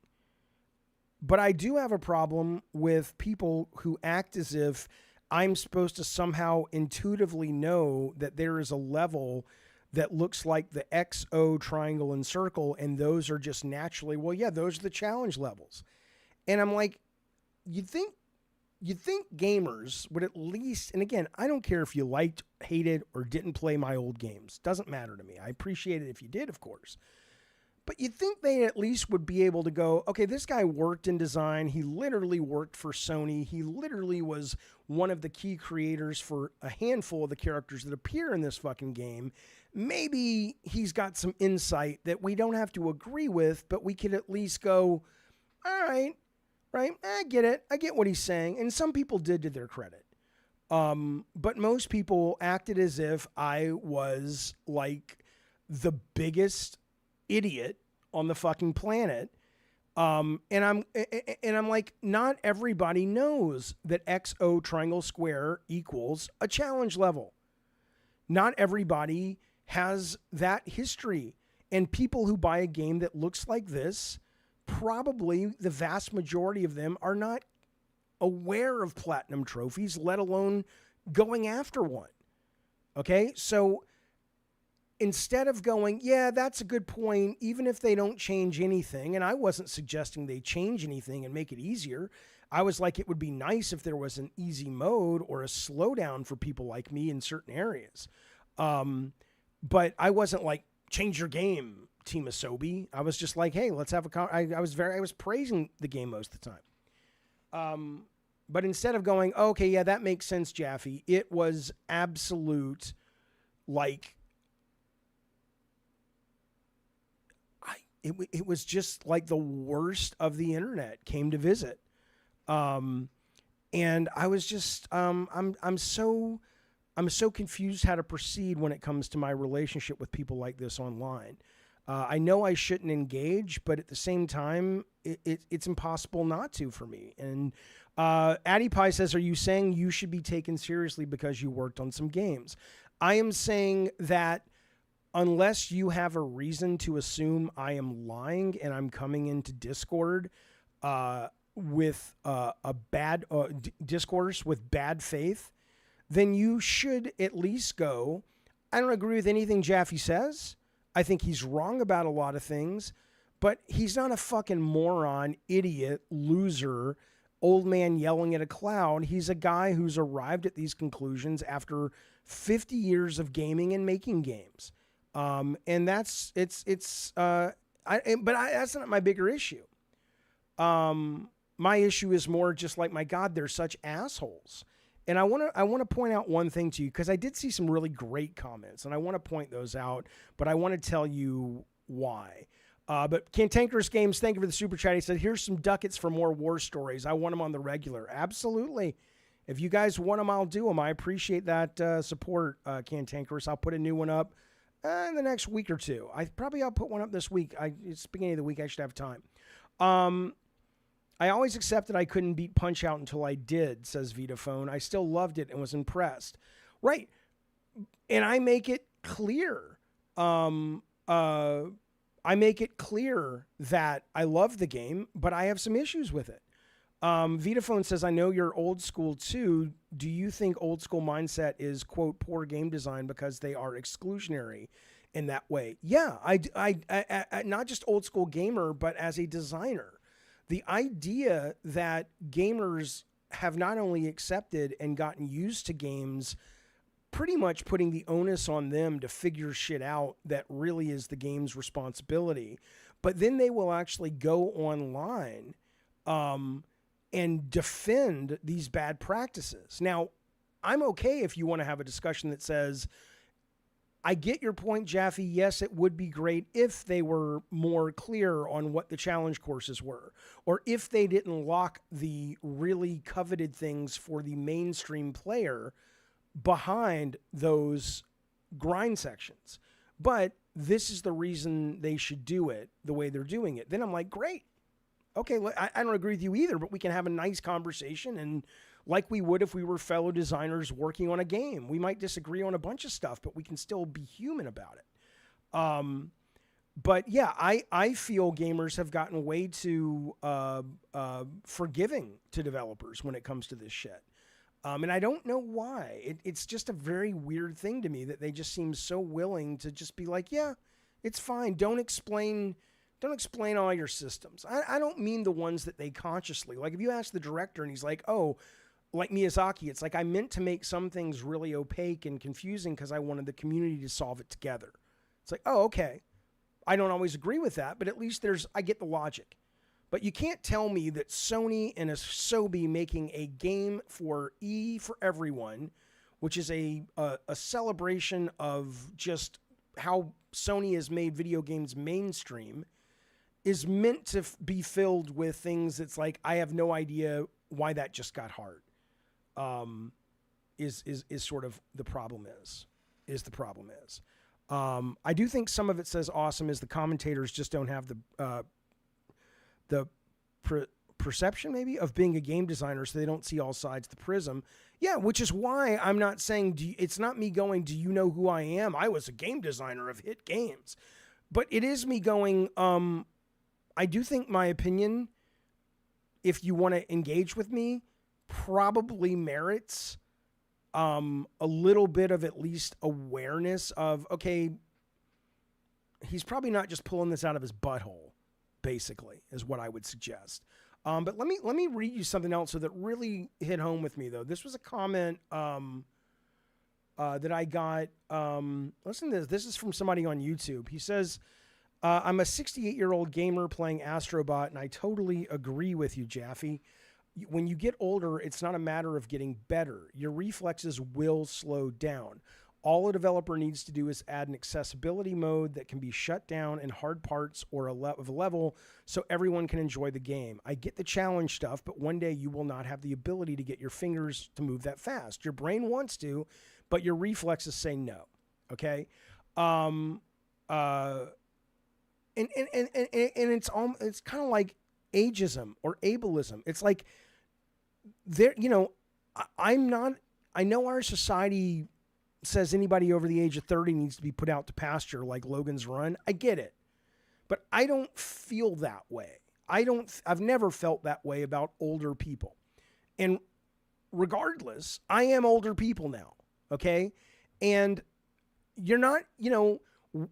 But I do have a problem with people who act as if I'm supposed to somehow intuitively know that there is a level that looks like the XO triangle and circle, and those are just naturally, well, yeah, those are the challenge levels. And I'm like, you'd think gamers would at least, and again, I don't care if you liked, hated, or didn't play my old games. Doesn't matter to me. I appreciate it if you did, of course. But you'd think they at least would be able to go, okay, this guy worked in design. He literally worked for Sony. He literally was one of the key creators for a handful of the characters that appear in this fucking game. Maybe he's got some insight that we don't have to agree with, but we could at least go, all right, I get it. I get what he's saying. And some people did, to their credit. But most people acted as if I was like the biggest idiot on the fucking planet. And I'm like, not everybody knows that XO triangle square equals a challenge level. Not everybody has that history. And people who buy a game that looks like this, probably the vast majority of them are not aware of platinum trophies, let alone going after one. Okay? So instead of going, yeah, that's a good point, even if they don't change anything, and I wasn't suggesting they change anything and make it easier. I was like, it would be nice if there was an easy mode or a slowdown for people like me in certain areas. But I wasn't like, change your game, Team Asobi. I was just like, hey, let's have I was praising the game most of the time. But instead of going, okay, yeah, that makes sense, Jaffe, it was absolute, like, it was just like the worst of the internet came to visit. And I was just, I'm so confused how to proceed when it comes to my relationship with people like this online. I know I shouldn't engage, but at the same time, it's impossible not to for me. And Addie Pie says, are you saying you should be taken seriously because you worked on some games? I am saying that unless you have a reason to assume I am lying and I'm coming into Discord with a bad discourse with bad faith, then you should at least go, I don't agree with anything Jaffe says. I think he's wrong about a lot of things, but he's not a fucking moron, idiot, loser, old man yelling at a cloud. He's a guy who's arrived at these conclusions after 50 years of gaming and making games. And that's not my bigger issue. My issue is more just like, my God, they're such assholes. And I want to point out one thing to you, because I did see some really great comments, and I want to point those out, but I want to tell you why. But Cantankerous Games, thank you for the super chat. He said, here's some ducats for more war stories. I want them on the regular. Absolutely. If you guys want them, I'll do them. I appreciate that support, Cantankerous. I'll put a new one up in the next week or two. I'll put one up this week. It's the beginning of the week. I should have time. I always accepted I couldn't beat Punch-Out until I did, says Vitaphone. I still loved it and was impressed. Right. And I make it clear. I make it clear that I love the game, but I have some issues with it. Vitaphone says, I know you're old school too. Do you think old school mindset is, quote, poor game design because they are exclusionary in that way? Yeah, I not just old school gamer, but as a designer. The idea that gamers have not only accepted and gotten used to games, pretty much putting the onus on them to figure shit out that really is the game's responsibility, but then they will actually go online and defend these bad practices. Now, I'm okay if you want to have a discussion that says, I get your point, Jaffe. Yes, it would be great if they were more clear on what the challenge courses were, or if they didn't lock the really coveted things for the mainstream player behind those grind sections. But this is the reason they should do it the way they're doing it. Then I'm like, great. Okay, I don't agree with you either, but we can have a nice conversation, and like we would if we were fellow designers working on a game. We might disagree on a bunch of stuff, but we can still be human about it. But yeah, I feel gamers have gotten way too forgiving to developers when it comes to this shit. And I don't know why. It's just a very weird thing to me that they just seem so willing to just be like, yeah, it's fine. Don't explain all your systems. I don't mean the ones that they consciously, like if you ask the director and he's like, oh, like Miyazaki, it's like I meant to make some things really opaque and confusing because I wanted the community to solve it together. It's like, oh, okay. I don't always agree with that, but at least I get the logic. But you can't tell me that Sony and Asobi making a game for for everyone, which is a celebration of just how Sony has made video games mainstream, is meant to be filled with things that's like, I have no idea why that just got hard. Is sort of the problem is. I do think some of it says awesome is the commentators just don't have the perception maybe of being a game designer, so they don't see all sides of the prism. Yeah, which is why I'm not saying, it's not me going, do you know who I am? I was a game designer of hit games. But it is me going, I do think my opinion, if you want to engage with me, probably merits a little bit of at least awareness of, okay, he's probably not just pulling this out of his butthole, basically, is what I would suggest. But let me read you something else that really hit home with me, though. This was a comment that I got. Listen to this. This is from somebody on YouTube. He says, I'm a 68-year-old gamer playing Astro Bot, and I totally agree with you, Jaffe. When you get older, it's not a matter of getting better. Your reflexes will slow down. All a developer needs to do is add an accessibility mode that can be shut down in hard parts or of a level so everyone can enjoy the game. I get the challenge stuff, but one day you will not have the ability to get your fingers to move that fast. Your brain wants to, but your reflexes say no. Okay? And it's kind of like ageism or ableism. It's like there, I know our society says anybody over the age of 30 needs to be put out to pasture like Logan's Run. I get it. But I don't feel that way. I've never felt that way about older people. And regardless, I am older people now. Okay. And you're not,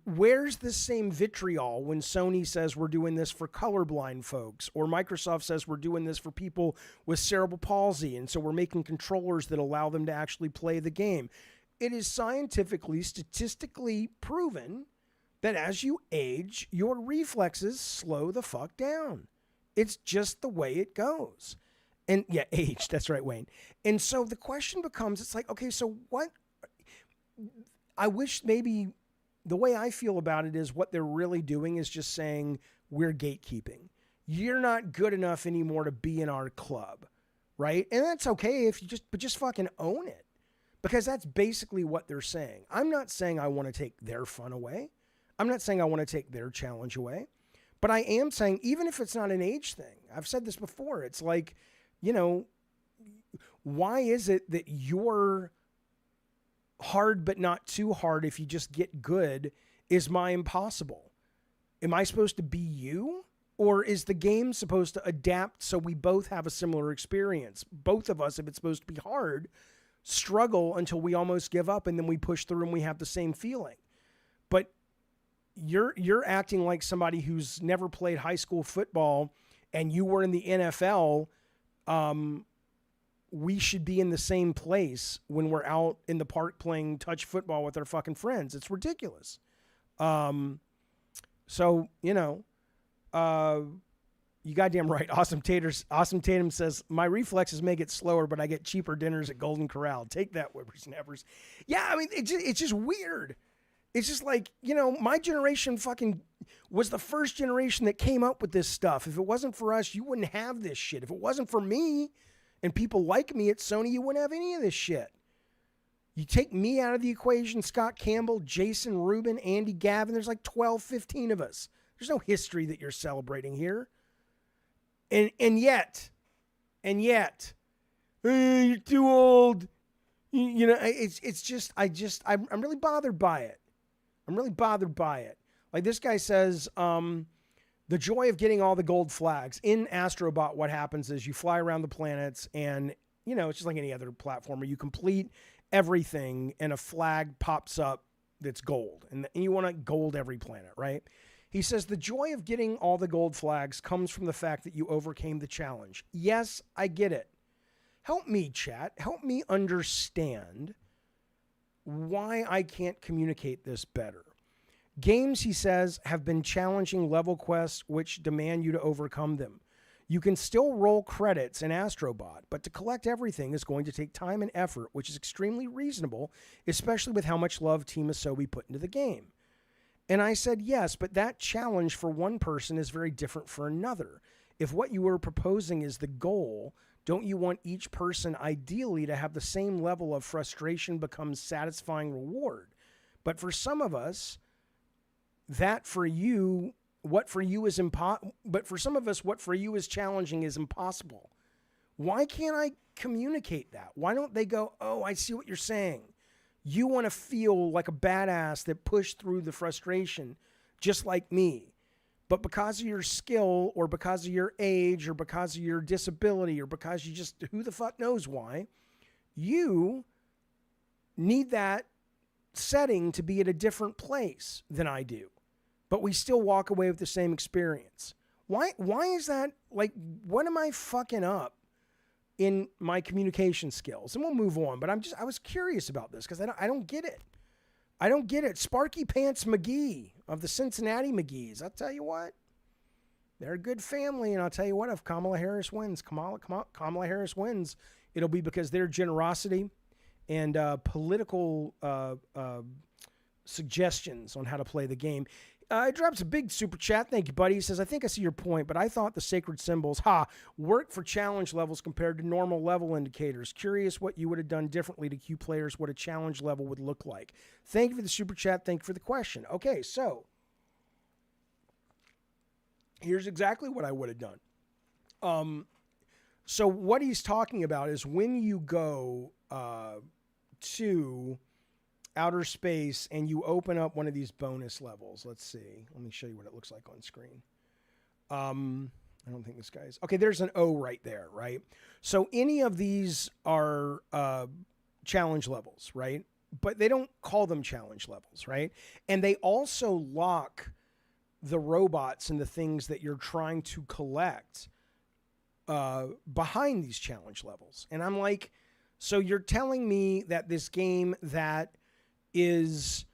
where's the same vitriol when Sony says we're doing this for colorblind folks, or Microsoft says we're doing this for people with cerebral palsy, and so we're making controllers that allow them to actually play the game? It is scientifically, statistically proven that as you age, your reflexes slow the fuck down. It's just the way it goes. And yeah, age. That's right, Wayne. And so the question becomes, it's like, okay, so what? I wish maybe the way I feel about it is what they're really doing is just saying we're gatekeeping. You're not good enough anymore to be in our club, right? And that's okay if you just fucking own it, because that's basically what they're saying. I'm not saying I want to take their fun away. I'm not saying I want to take their challenge away, but I am saying even if it's not an age thing, I've said this before. It's like, you know, why is it that you're hard but not too hard if you just get good is my impossible? Am I supposed to be you? Or is the game supposed to adapt so we both have a similar experience? Both of us, if it's supposed to be hard, struggle until we almost give up and then we push through and we have the same feeling. But you're acting like somebody who's never played high school football and you were in the NFL. We should be in the same place when we're out in the park playing touch football with our fucking friends. It's ridiculous. So, you know, you goddamn right. Awesome Tatum says, my reflexes may get slower, but I get cheaper dinners at Golden Corral. Take that, whippersnappers. Yeah, I mean, it's just weird. It's just like, you know, my generation fucking was the first generation that came up with this stuff. If it wasn't for us, you wouldn't have this shit. If it wasn't for me and people like me at Sony, you wouldn't have any of this shit. You take me out of the equation, Scott Campbell, Jason Rubin, Andy Gavin, there's like 12, 15 of us. There's no history that you're celebrating here. And yet, hey, you're too old. You know, it's just, I'm really bothered by it. I'm really bothered by it. Like this guy says, the joy of getting all the gold flags. In Astro Bot, what happens is you fly around the planets and, you know, it's just like any other platformer. You complete everything and a flag pops up that's gold. And you want to gold every planet, right? He says, the joy of getting all the gold flags comes from the fact that you overcame the challenge. Yes, I get it. Help me, chat. Help me understand why I can't communicate this better. Games, he says, have been challenging level quests which demand you to overcome them. You can still roll credits in Astro Bot, but to collect everything is going to take time and effort, which is extremely reasonable, especially with how much love Team Asobi put into the game. And I said, yes, but that challenge for one person is very different for another. If what you were proposing is the goal, don't you want each person ideally to have the same level of frustration becomes satisfying reward? But for some of us, what for you is challenging is impossible. Why can't I communicate that? Why don't they go, oh, I see what you're saying. You want to feel like a badass that pushed through the frustration just like me. But because of your skill or because of your age or because of your disability or because you just, who the fuck knows why, you need that setting to be at a different place than I do. But we still walk away with the same experience. Why is that? Like, what am I fucking up in my communication skills? And we'll move on, but I was curious about this because I don't get it. I don't get it. Sparky Pants McGee of the Cincinnati McGees. I'll tell you what, they're a good family. And I'll tell you what, if Kamala Harris wins, it'll be because their generosity and political suggestions on how to play the game. He drops a big super chat. Thank you, buddy. He says, I think I see your point, but I thought the sacred symbols, work for challenge levels compared to normal level indicators. Curious what you would have done differently to cue players what a challenge level would look like. Thank you for the super chat. Thank you for the question. Okay, so here's exactly what I would have done. So what he's talking about is when you go to outer space and you open up one of these bonus levels. Let's see. Let me show you what it looks like on screen. I don't think this guy's... Okay, there's an O right there, right? So any of these are challenge levels, right? But they don't call them challenge levels, right? And they also lock the robots and the things that you're trying to collect behind these challenge levels. And I'm like, so you're telling me that this game that is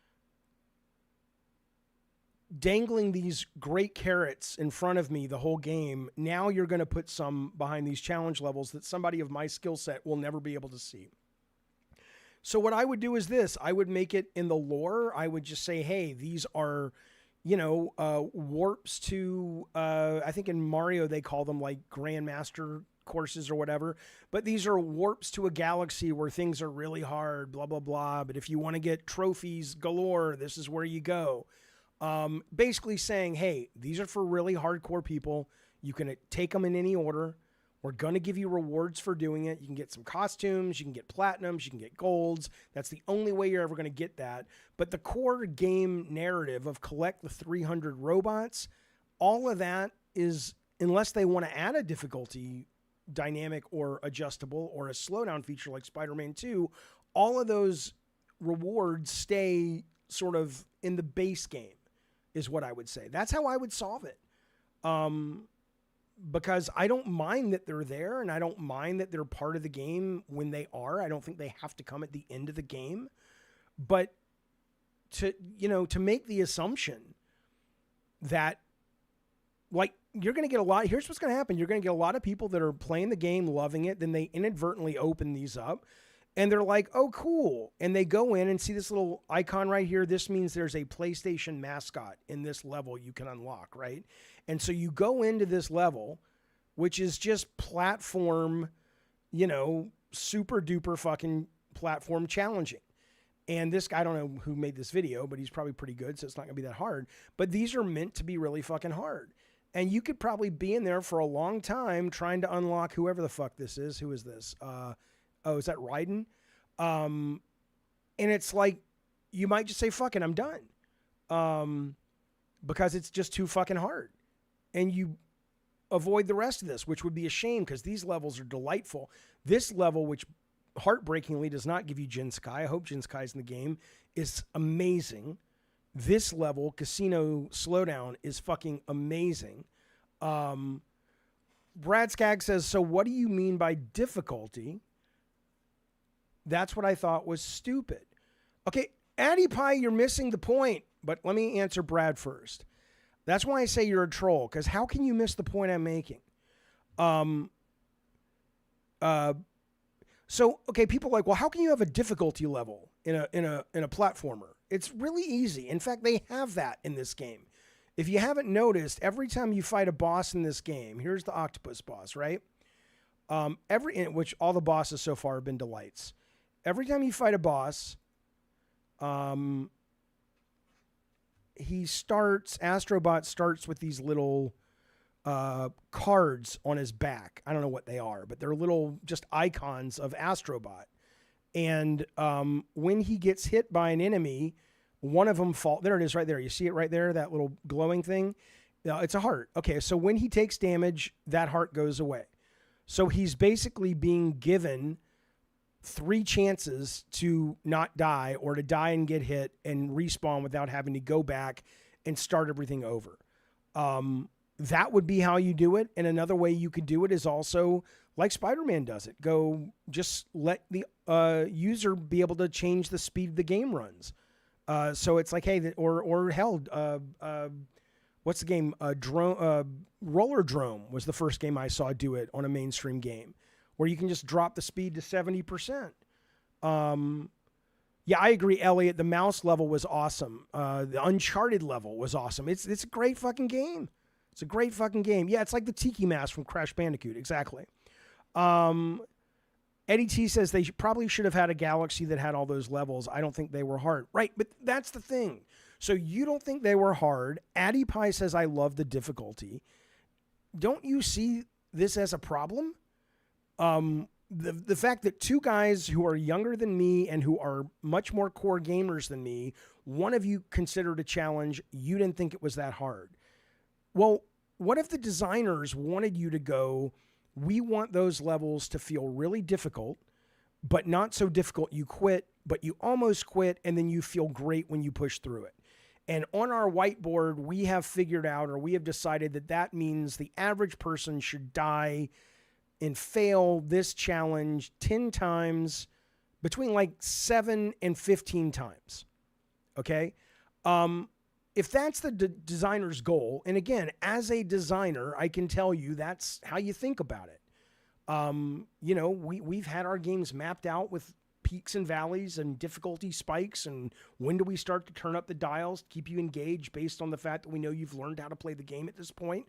dangling these great carrots in front of me the whole game. Now you're going to put some behind these challenge levels that somebody of my skill set will never be able to see. So what I would do is this. I would make it in the lore. I would just say, hey, these are, warps to, I think in Mario they call them like Grandmaster courses or whatever. But these are warps to a galaxy where things are really hard, blah, blah, blah. But if you want to get trophies galore, this is where you go. Basically saying, hey, these are for really hardcore people. You can take them in any order. We're going to give you rewards for doing it. You can get some costumes. You can get platinums. You can get golds. That's the only way you're ever going to get that. But the core game narrative of collect the 300 robots, all of that is, unless they want to add a difficulty dynamic or adjustable or a slowdown feature like Spider-Man 2, all of those rewards stay sort of in the base game is what I would say. That's how I would solve it. Because I don't mind that they're there, and I don't mind that they're part of the game when they are. I don't think they have to come at the end of the game. But to make the assumption that, like, you're going to get a lot, here's what's going to happen. You're going to get a lot of people that are playing the game, loving it, then they inadvertently open these up, and they're like, oh, cool. And they go in and see this little icon right here. This means there's a PlayStation mascot in this level you can unlock, right? And so you go into this level, which is just platform, super duper fucking platform challenging. And this guy, I don't know who made this video, but he's probably pretty good, so it's not going to be that hard. But these are meant to be really fucking hard. And you could probably be in there for a long time trying to unlock whoever the fuck this is. Who is this? Is that Raiden? And it's like, you might just say, fuck it, I'm done. Because it's just too fucking hard. And you avoid the rest of this, which would be a shame because these levels are delightful. This level, which heartbreakingly does not give you Jinsukai, I hope Jinsukai in the game, is amazing. This level, Casino Slowdown, is fucking amazing. Brad Skaggs says, so what do you mean by difficulty? That's what I thought was stupid. Okay, Addy Pie, you're missing the point. But let me answer Brad first. That's why I say you're a troll, because how can you miss the point I'm making? So, okay, people are like, well, how can you have a difficulty level in a platformer? It's really easy. In fact, they have that in this game. If you haven't noticed, every time you fight a boss in this game, here's the octopus boss, right? Which all the bosses so far have been delights. Every time you fight a boss, Astro Bot starts with these little cards on his back. I don't know what they are, but they're little just icons of Astro Bot. And when he gets hit by an enemy, one of them there it is right there. You see it right there, that little glowing thing? It's a heart. Okay, so when he takes damage, that heart goes away. So he's basically being given 3 chances to not die or to die and get hit and respawn without having to go back and start everything over. That would be how you do it. And another way you could do it is also like Spider-Man does it. Just let the user be able to change the speed the game runs. So it's like, hey, or hell, what's the game? Roller Drome was the first game I saw do it on a mainstream game, where you can just drop the speed to 70%. Yeah, I agree, Elliot. The mouse level was awesome. The Uncharted level was awesome. It's a great fucking game. It's a great fucking game. Yeah, it's like the Tiki Mask from Crash Bandicoot. Exactly. Eddie T says they probably should have had a galaxy that had all those levels. I don't think they were hard. Right, but that's the thing. So you don't think they were hard. Addy Pie says, I love the difficulty. Don't you see this as a problem? The fact that 2 guys who are younger than me and who are much more core gamers than me, one of you considered a challenge, you didn't think it was that hard. Well, what if the designers wanted you to go, we want those levels to feel really difficult, but not so difficult you quit, but you almost quit, and then you feel great when you push through it. And on our whiteboard, we have figured out, or we have decided that means the average person should die and fail this challenge 10 times, between like 7 and 15 times. Okay? if that's the designer's goal, and again, as a designer, I can tell you that's how you think about it. You know, we've had our games mapped out with peaks and valleys and difficulty spikes, and when do we start to turn up the dials to keep you engaged based on the fact that we know you've learned how to play the game at this point.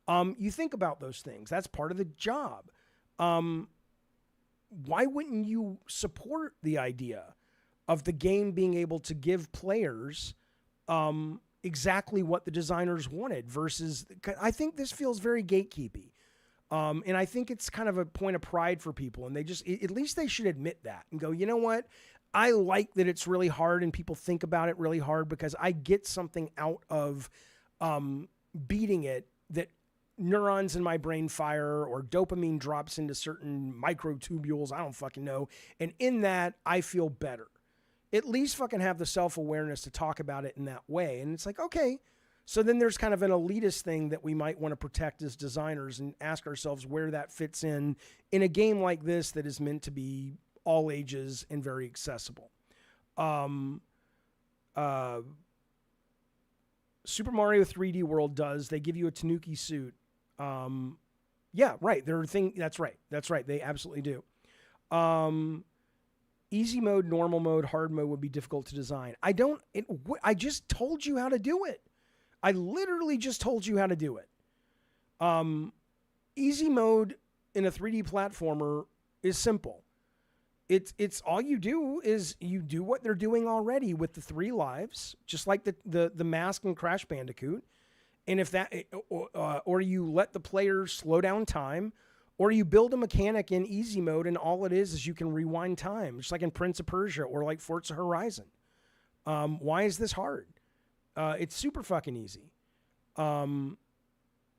You think about those things. That's part of the job. Why wouldn't you support the idea of the game being able to give players exactly what the designers wanted versus, I think this feels very gatekeepy. And I think it's kind of a point of pride for people, and they just, at least they should admit that and go, you know what? I like that it's really hard and people think about it really hard because I get something out of beating it, that neurons in my brain fire or dopamine drops into certain microtubules. I don't fucking know. And in that, I feel better. At least fucking have the self-awareness to talk about it in that way. And it's like, okay. So then there's kind of an elitist thing that we might want to protect as designers and ask ourselves where that fits in a game like this that is meant to be all ages and very accessible. Super Mario 3D World does. They give you a Tanuki suit. Yeah, right. That's right. That's right. They absolutely do. Easy mode, normal mode, hard mode would be difficult to design. I just told you how to do it. I literally just told you how to do it. Easy mode in a 3D platformer is simple. It's all you do is you do what they're doing already with the 3 lives, just like the mask and Crash Bandicoot. And if that, or you let the players slow down time, or you build a mechanic in easy mode and all it is you can rewind time, just like in Prince of Persia or like Forza Horizon. Why is this hard? It's super fucking easy. You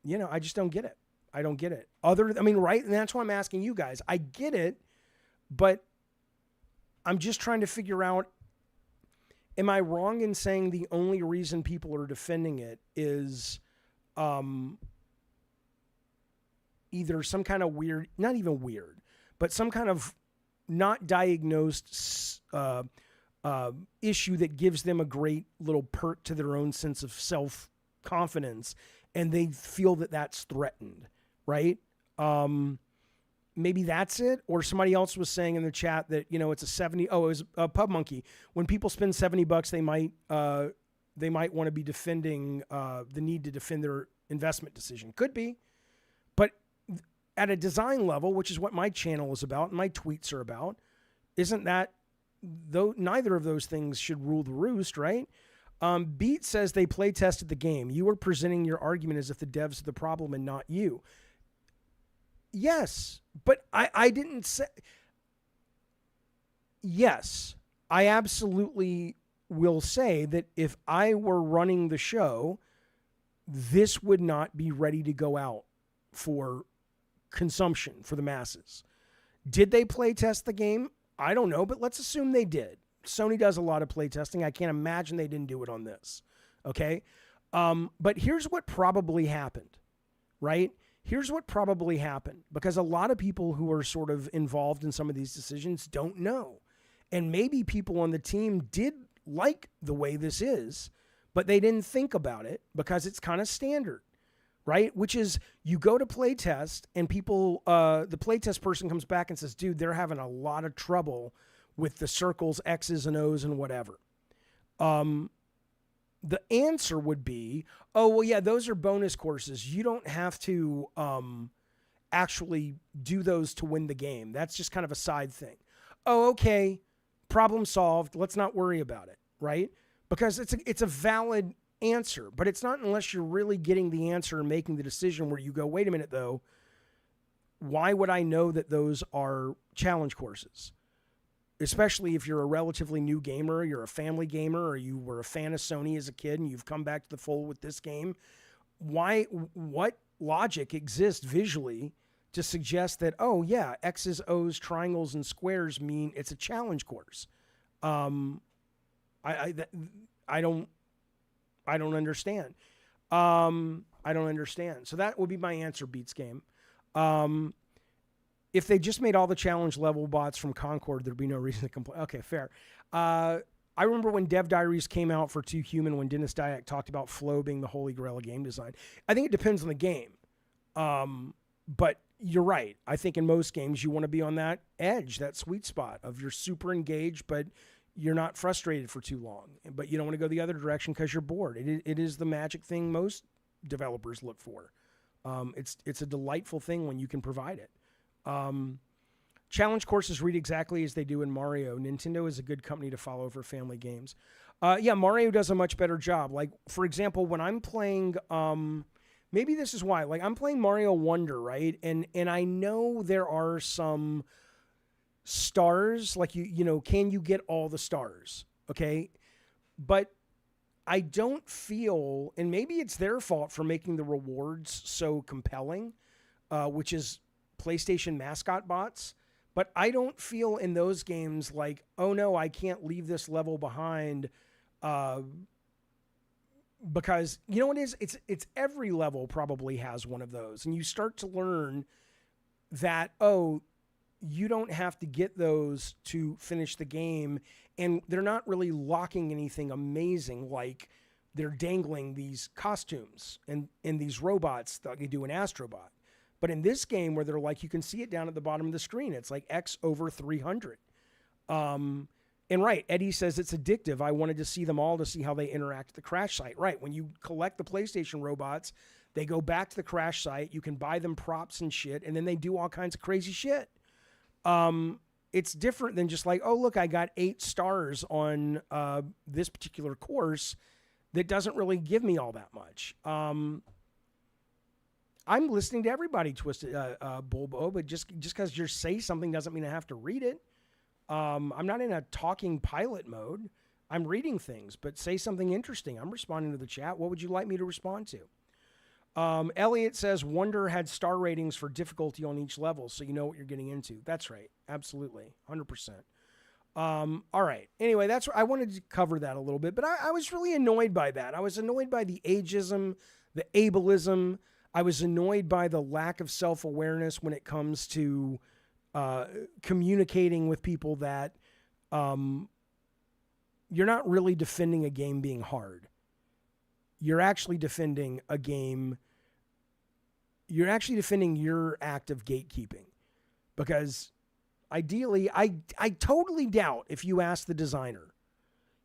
know, I just don't get it. I don't get it. Right? And that's why I'm asking you guys. I get it, but I'm just trying to figure out, am I wrong in saying the only reason people are defending it is either some kind of weird, not even weird, but some kind of not diagnosed issue that gives them a great little perk to their own sense of self-confidence, and they feel that that's threatened, right? Maybe that's it. Or somebody else was saying in the chat that, you know, it's a 70. Oh, it was a Pub Monkey. When people spend $70, they might want to be defending the need to defend their investment decision. Could be, but at a design level, which is what my channel is about and my tweets are about, isn't that, though neither of those things should rule the roost, right? Beat says they play tested the game. You are presenting your argument as if the devs are the problem and not you. Yes, but I didn't say. Yes, I absolutely will say that if I were running the show, this would not be ready to go out for consumption for the masses. Did they play test the game? I don't know, but let's assume they did. Sony does a lot of play testing. I can't imagine they didn't do it on this. Okay. But here's what probably happened, right? Here's what probably happened, because a lot of people who are sort of involved in some of these decisions don't know. And maybe people on the team did like the way this is, but they didn't think about it because it's kind of standard, right? Which is you go to play test and people, the play test person comes back and says, dude, they're having a lot of trouble with the circles, X's and O's and whatever. The answer would be, oh, well, yeah, those are bonus courses. You don't have to actually do those to win the game. That's just kind of a side thing. Oh, okay, problem solved. Let's not worry about it, right? Because it's a valid answer, but it's not unless you're really getting the answer and making the decision where you go, wait a minute, though, why would I know that those are challenge courses? Especially if you're a relatively new gamer, you're a family gamer, or you were a fan of Sony as a kid and you've come back to the fold with this game. What logic exists visually to suggest that, oh yeah, X's, O's, triangles, and squares mean it's a challenge course? I don't understand. I don't understand. So that would be my answer, Beats Game. If they just made all the challenge level bots from Concord, there'd be no reason to complain. Okay, fair. I remember when Dev Diaries came out for 2 Human, when Dennis Dyack talked about flow being the holy grail of game design. I think it depends on the game. But you're right. I think in most games you want to be on that edge, that sweet spot of you're super engaged, but you're not frustrated for too long. But you don't want to go the other direction because you're bored. It is the magic thing most developers look for. It's a delightful thing when you can provide it. Challenge courses read exactly as they do in Mario. Nintendo is a good company to follow for family games. Yeah, Mario does a much better job. Like, for example, when I'm playing, maybe this is why, like I'm playing Mario Wonder, right? And I know there are some stars, like you know, can you get all the stars? Okay. But I don't feel, and maybe it's their fault for making the rewards so compelling, which is PlayStation mascot bots. But I don't feel in those games like, oh no, I can't leave this level behind, because you know what it is? It's every level probably has one of those, and you start to learn that, oh, you don't have to get those to finish the game, and they're not really locking anything amazing, like they're dangling these costumes and these robots that you do in Astro Bot. But in this game where they're like, you can see it down at the bottom of the screen, it's like X over 300. And right, Eddie says it's addictive. I wanted to see them all to see how they interact at the crash site. Right, when you collect the PlayStation robots, they go back to the crash site. You can buy them props and shit, and then they do all kinds of crazy shit. It's different than just like, oh, look, I got 8 stars on this particular course that doesn't really give me all that much. I'm listening to everybody, Twisted Bulbo, but just because you say something doesn't mean I have to read it. I'm not in a talking pilot mode. I'm reading things, but say something interesting. I'm responding to the chat. What would you like me to respond to? Elliot says Wonder had star ratings for difficulty on each level, so you know what you're getting into. That's right. Absolutely. 100%. All right. Anyway, I wanted to cover that a little bit, but I was really annoyed by that. I was annoyed by the ageism, the ableism. I was annoyed by the lack of self-awareness when it comes to communicating with people that you're not really defending a game being hard. You're actually defending a game. You're actually defending your act of gatekeeping. Because ideally, I totally doubt if you ask the designer,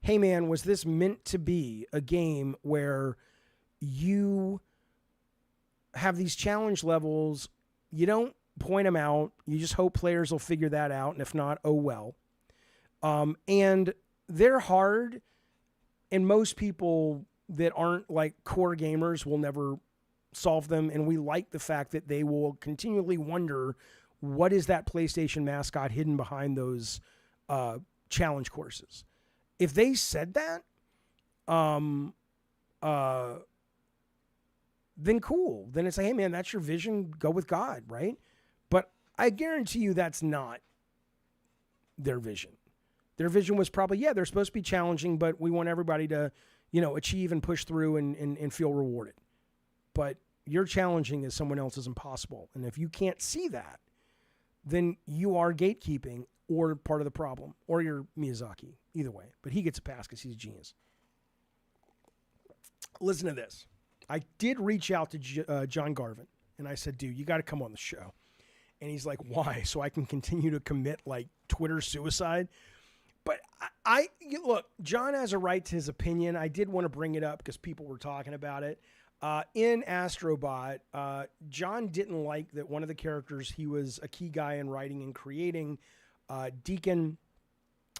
hey man, was this meant to be a game where you have these challenge levels, you don't point them out, you just hope players will figure that out, and if not, oh well. And they're hard, and most people that aren't like core gamers will never solve them, and we like the fact that they will continually wonder, what is that PlayStation mascot hidden behind those challenge courses? If they said that, then cool. Then it's like, hey man, that's your vision, go with God, right? But I guarantee you that's not their vision. Their vision was probably, yeah, they're supposed to be challenging, but we want everybody to, you know, achieve and push through and feel rewarded. But your challenging is someone else's impossible. And if you can't see that, then you are gatekeeping or part of the problem, or you're Miyazaki, either way. But he gets a pass because he's a genius. Listen to this. I did reach out to John Garvin, and I said, dude, you got to come on the show. And he's like, why? So I can continue to commit like Twitter suicide? But look, John has a right to his opinion. I did want to bring it up because people were talking about it. In Astro Bot, John didn't like that one of the characters he was a key guy in writing and creating, Deacon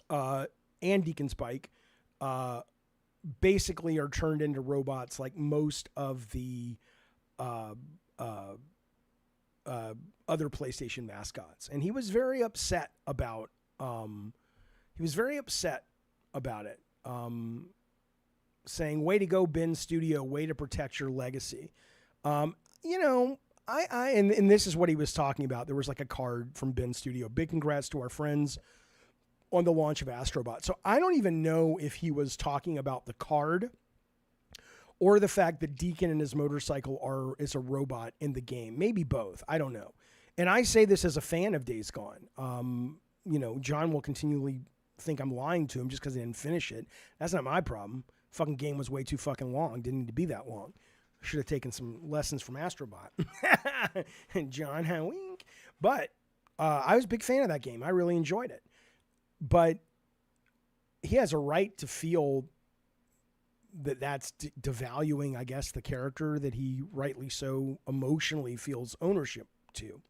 and Deacon Spike, basically are turned into robots like most of the other PlayStation mascots. And he was very upset about it. Saying, way to go, Ben Studio, way to protect your legacy. You know, and this is what he was talking about. There was like a card from Ben Studio. Big congrats to our friends on the launch of Astro Bot. So I don't even know if he was talking about the card or the fact that Deacon and his motorcycle is a robot in the game. Maybe both. I don't know. And I say this as a fan of Days Gone. You know, John will continually think I'm lying to him just because I didn't finish it. That's not my problem. Fucking game was way too fucking long. Didn't need to be that long. Should have taken some lessons from Astro Bot and John Howink. But I was a big fan of that game. I really enjoyed it. But he has a right to feel that that's devaluing, I guess, the character that he rightly so emotionally feels ownership to.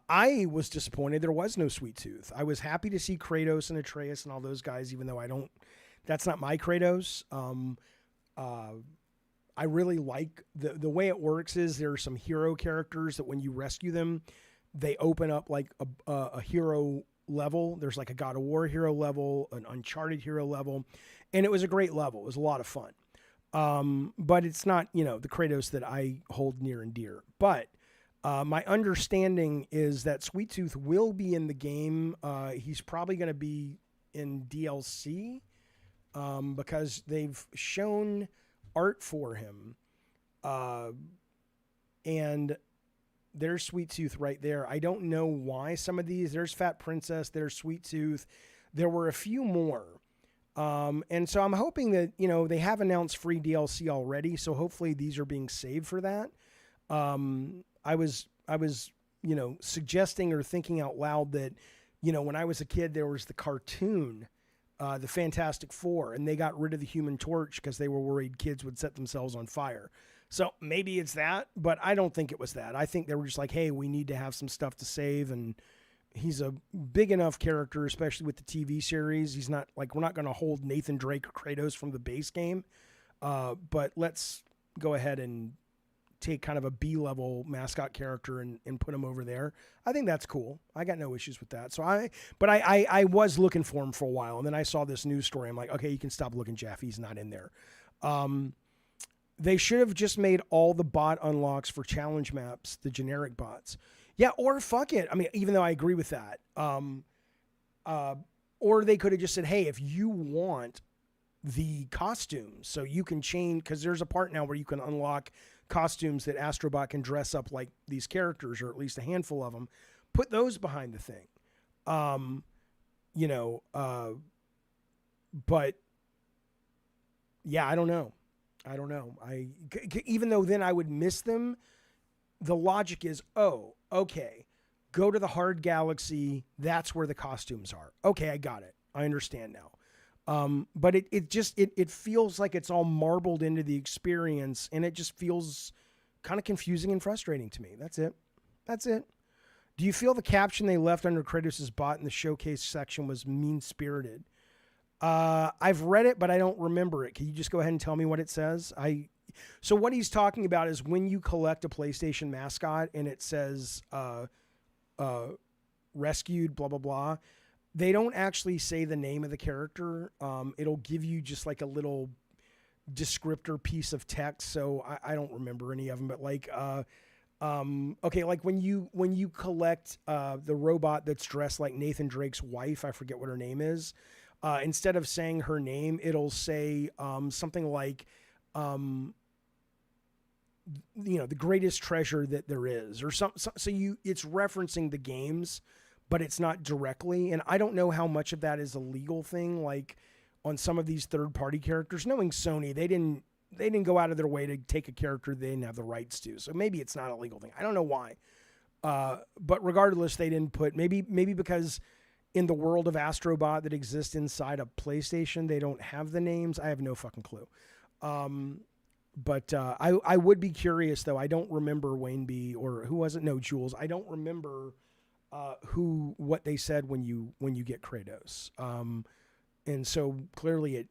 I was disappointed there was no Sweet Tooth. I was happy to see Kratos and Atreus and all those guys, even though that's not my Kratos. I really like the way it works is there are some hero characters that when you rescue them, they open up like a hero level. There's like a God of War hero level, an Uncharted hero level, and it was a great level. It was a lot of fun. But it's not, the Kratos that I hold near and dear. But my understanding is that Sweet Tooth will be in the game. He's probably going to be in DLC because they've shown art for him. And there's Sweet Tooth right there. I don't know why some of these. There's Fat Princess. There's Sweet Tooth. There were a few more. And so I'm hoping that, they have announced free DLC already. So hopefully these are being saved for that. I was suggesting or thinking out loud that, when I was a kid, there was the cartoon, the Fantastic Four, and they got rid of the Human Torch because they were worried kids would set themselves on fire. So maybe it's that, but I don't think it was that. I think they were just like, hey, we need to have some stuff to save. And he's a big enough character, especially with the TV series. He's not like, we're not going to hold Nathan Drake or Kratos from the base game. But let's go ahead and take kind of a B-level mascot character and put him over there. I think that's cool. I got no issues with that. So I was looking for him for a while. And then I saw this news story. I'm like, okay, you can stop looking, Jaffe. He's not in there. They should have just made all the bot unlocks for challenge maps, the generic bots. Yeah, or fuck it. I mean, even though I agree with that. Or they could have just said, hey, if you want the costumes, so you can change, because there's a part now where you can unlock costumes that Astro Bot can dress up like these characters, or at least a handful of them. Put those behind the thing. But yeah, I don't know. Even though then I would miss them, the logic is, oh, okay, go to the hard galaxy. That's where the costumes are. Okay, I got it. I understand now. But it feels like it's all marbled into the experience, and it just feels kind of confusing and frustrating to me. That's it. Do you feel the caption they left under Kratos' bot in the showcase section was mean-spirited? I've read it, but I don't remember it. Can you just go ahead and tell me what it says? So what he's talking about is when you collect a PlayStation mascot and it says rescued, blah, blah, blah, they don't actually say the name of the character. It'll give you just like a little descriptor piece of text. So I don't remember any of them, but like, okay, like when you collect the robot that's dressed like Nathan Drake's wife, I forget what her name is. Instead of saying her name, it'll say something like, the greatest treasure that there is, or so it's referencing the games, but it's not directly. And I don't know how much of that is a legal thing. Like on some of these third-party characters, knowing Sony, they didn't go out of their way to take a character they didn't have the rights to. So maybe it's not a legal thing. I don't know why. But regardless, they didn't put, maybe because in the world of Astro Bot that exists inside a PlayStation, they don't have the names. I have no fucking clue. But I would be curious, though. I don't remember Wayne B. or who was it? No, Jules. I don't remember what they said when you get Kratos. And so clearly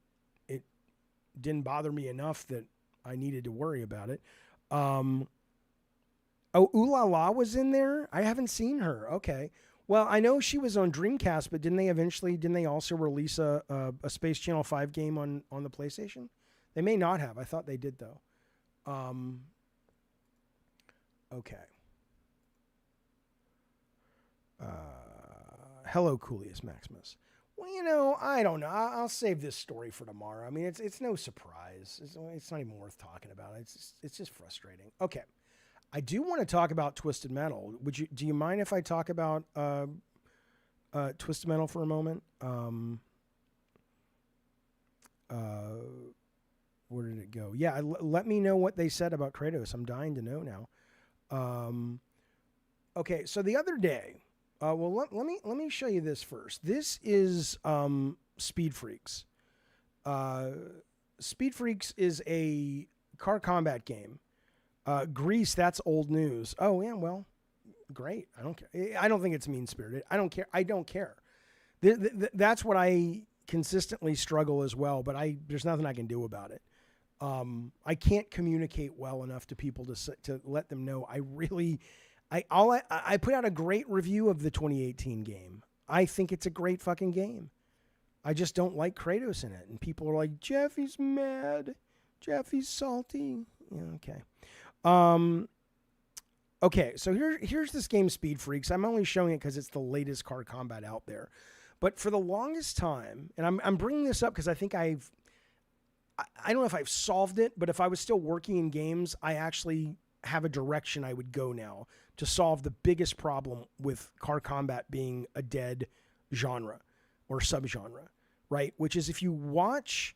it didn't bother me enough that I needed to worry about it. Oh, Ooh La La was in there? I haven't seen her. Okay. Well, I know she was on Dreamcast, but didn't they also release a Space Channel 5 game on the PlayStation? They may not have. I thought they did, though. Okay. Hello, Coolius Maximus. Well, I don't know. I'll save this story for tomorrow. I mean, it's no surprise. It's not even worth talking about. It's just frustrating. Okay. I do want to talk about Twisted Metal. Do you mind if I talk about Twisted Metal for a moment. Where did it go? Yeah, let me know what they said about Kratos. I'm dying to know now. Okay, so the other day, let me show you this first. This is Speed Freaks. Speed Freaks is a car combat game. Grease, that's old news. Oh yeah, well, great. I don't care. I don't think it's mean-spirited. I don't care. I don't care. That's what I consistently struggle as well, but there's nothing I can do about it. I can't communicate well enough to people to let them know I put out a great review of the 2018 game. I think it's a great fucking game. I just don't like Kratos in it. And people are like, Jaffe's mad. Jaffe's salty. Yeah, okay. Okay, so here's this game, Speed Freaks. I'm only showing it because it's the latest car combat out there. But for the longest time, and I'm bringing this up because I think I don't know if I've solved it, but if I was still working in games, I actually have a direction I would go now to solve the biggest problem with car combat being a dead genre or subgenre, right? Which is if you watch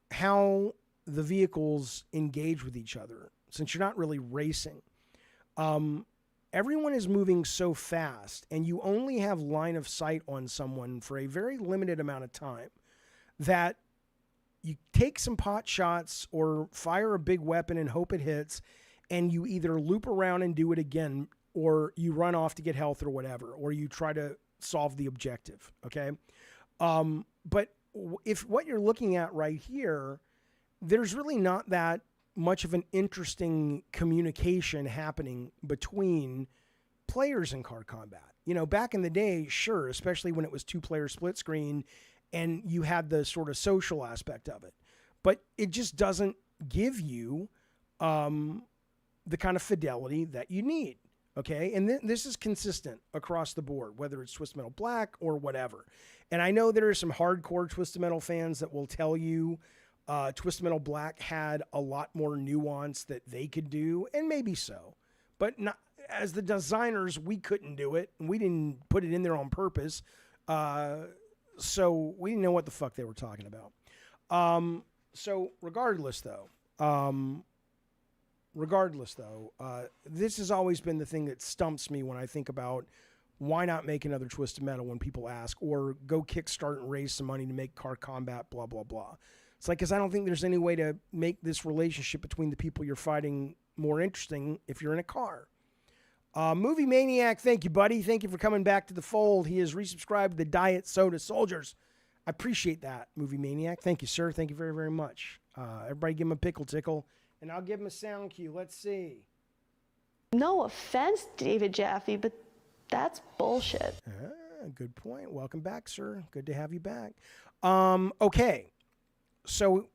how the vehicles engage with each other, since you're not really racing, everyone is moving so fast and you only have line of sight on someone for a very limited amount of time that you take some pot shots or fire a big weapon and hope it hits, and you either loop around and do it again, or you run off to get health or whatever, or you try to solve the objective, okay? But if what you're looking at right here, there's really not that much of an interesting communication happening between players in car combat. You know, back in the day, sure, especially when it was two-player split screen and you had the sort of social aspect of it. But it just doesn't give you the kind of fidelity that you need, okay? And this is consistent across the board, whether it's Twisted Metal Black or whatever. And I know there are some hardcore Twisted Metal fans that will tell you Twisted Metal Black had a lot more nuance that they could do, and maybe so. But not, as the designers, we couldn't do it, and we didn't put it in there on purpose. So we didn't know what the fuck they were talking about. So regardless though, this has always been the thing that stumps me when I think about why not make another Twisted Metal when people ask, or go kickstart and raise some money to make car combat, blah, blah, blah. It's like, because I don't think there's any way to make this relationship between the people you're fighting more interesting if you're in a car. Movie Maniac, thank you, buddy. Thank you for coming back to the fold. He has resubscribed to the Diet Soda Soldiers. I appreciate that, Movie Maniac. Thank you, sir. Thank you very, very much. Everybody give him a pickle tickle, and I'll give him a sound cue. Let's see. No offense, David Jaffe, but that's bullshit. Good point. Welcome back, sir. Good to have you back. Okay. So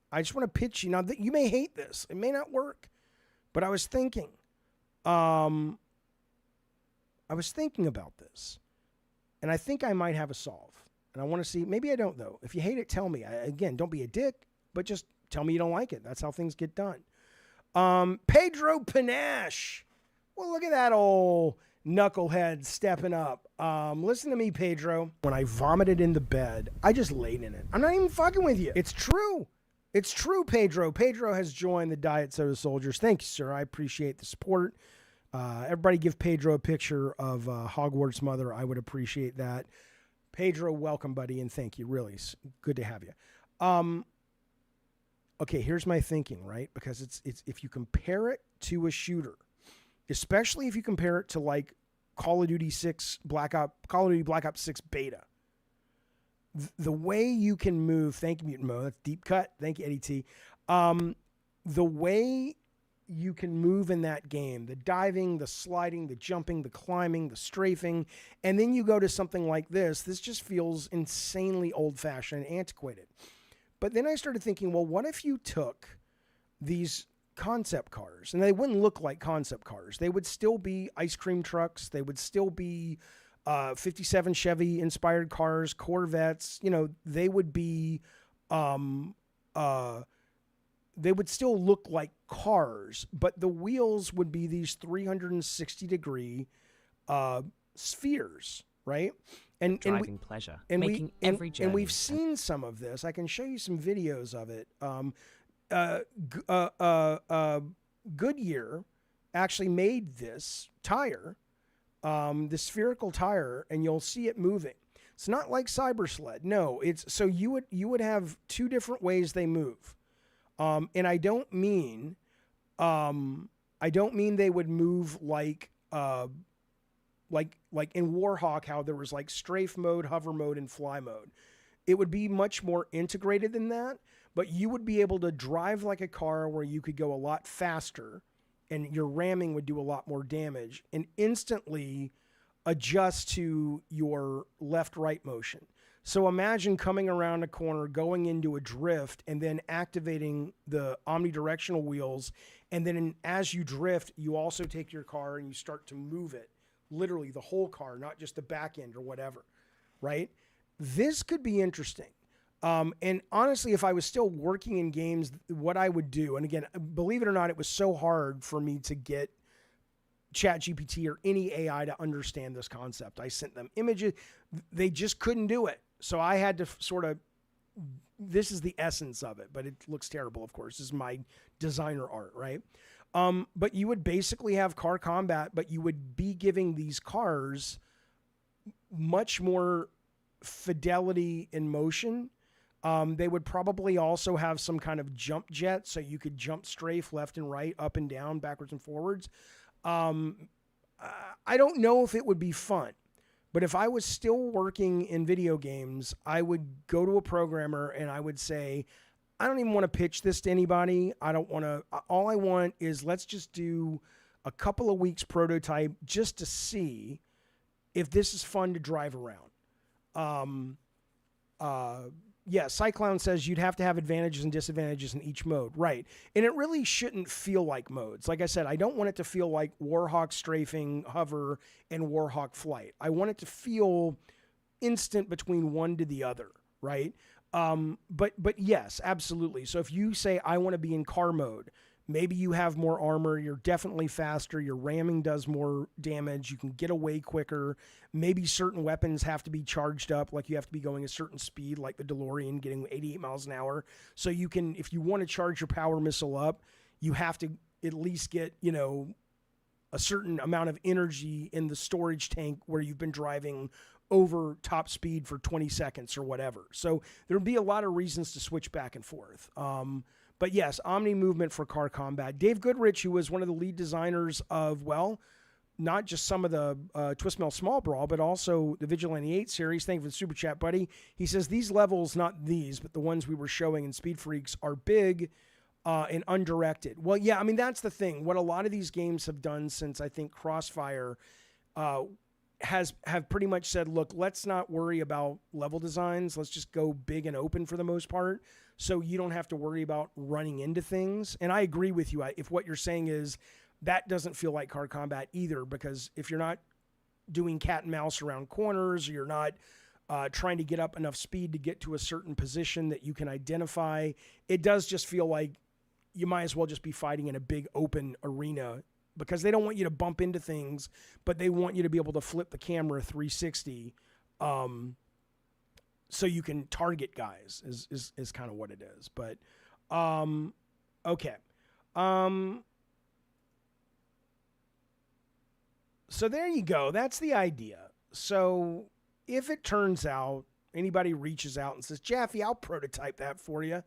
I just want to pitch you. Now, you may hate this. It may not work, but I was thinking. I was thinking about this, and I think I might have a solve. And I want to see, maybe I don't, though. If you hate it, tell me. Again, don't be a dick, but just tell me you don't like it. That's how things get done. Pedro Panache. Well, look at that old knucklehead stepping up. Listen to me, Pedro. When I vomited in the bed, I just laid in it. I'm not even fucking with you. It's true. It's true, Pedro. Pedro has joined the Diet Soda Soldiers. Thank you, sir. I appreciate the support. Everybody give Pedro a picture of Hogwarts Mother. I would appreciate that. Pedro, welcome, buddy, and thank you. Really, good to have you. Okay, here's my thinking, right? Because it's if you compare it to a shooter, especially if you compare it to like Call of Duty 6 Call of Duty Black Ops 6 beta, the way you can move, thank you, Mutant Mo, that's deep cut, thank you, Eddie T. The way you can move in that game, the diving, the sliding, the jumping, the climbing, the strafing, and then you go to something like this just feels insanely old-fashioned and antiquated. But then I started thinking, well, what if you took these concept cars, and they wouldn't look like concept cars. They would still be ice cream trucks. They would still be 57 Chevy inspired cars, Corvettes. You know, they would be, they would still look like cars, but the wheels would be these 360 degree spheres. right? And driving pleasure, and making every journey. And we've seen some of this. I can show you some videos of it. Goodyear actually made this tire, the spherical tire, and you'll see it moving. It's not like Cybersled. No, it's so you would have two different ways they move. And I don't mean they would move like in Warhawk, how there was like strafe mode, hover mode, and fly mode. It would be much more integrated than that, but you would be able to drive like a car where you could go a lot faster and your ramming would do a lot more damage and instantly adjust to your left-right motion. So imagine coming around a corner, going into a drift, and then activating the omnidirectional wheels. And then as you drift, you also take your car and you start to move it. Literally the whole car, not just the back end or whatever, right? This could be interesting. And honestly, if I was still working in games, what I would do, and again, believe it or not, it was so hard for me to get ChatGPT or any AI to understand this concept. I sent them images. They just couldn't do it. So I had to sort of, this is the essence of it, but it looks terrible, of course. This is my designer art, right? But you would basically have car combat, but you would be giving these cars much more fidelity in motion. They would probably also have some kind of jump jet, so you could jump strafe left and right, up and down, backwards and forwards. I don't know if it would be fun, but if I was still working in video games, I would go to a programmer and I would say, I don't even want to pitch this to anybody. I don't want to, all I want is let's just do a couple of weeks prototype just to see if this is fun to drive around. Yeah, Cyclown says you'd have to have advantages and disadvantages in each mode. Right. And it really shouldn't feel like modes. Like I said, I don't want it to feel like Warhawk strafing, hover, and Warhawk flight. I want it to feel instant between one to the other, right? But yes, absolutely. So if you say, I want to be in car mode, maybe you have more armor, you're definitely faster, your ramming does more damage, you can get away quicker. Maybe certain weapons have to be charged up, like you have to be going a certain speed, like the DeLorean getting 88 miles an hour. So you can, if you want to charge your power missile up, you have to at least get, you know, a certain amount of energy in the storage tank where you've been driving over top speed for 20 seconds or whatever. So there'll be a lot of reasons to switch back and forth. But yes, Omni movement for car combat. Dave Goodrich, who was one of the lead designers of, well, not just some of the Twistmail Small Brawl, but also the Vigilante 8 series. Thank you for the super chat, buddy. He says these levels, not these, but the ones we were showing in Speed Freaks, are big and undirected. Well, yeah, I mean, that's the thing. What a lot of these games have done since, I think, Crossfire have pretty much said, look, let's not worry about level designs. Let's just go big and open for the most part, so you don't have to worry about running into things. And I agree with you. If what you're saying is that doesn't feel like car combat either, because if you're not doing cat and mouse around corners, or you're not trying to get up enough speed to get to a certain position that you can identify, it does just feel like you might as well just be fighting in a big open arena, because they don't want you to bump into things, but they want you to be able to flip the camera 360 so you can target guys is kind of what it is. But okay. So there you go. That's the idea. So if it turns out anybody reaches out and says, Jaffe, I'll prototype that for you,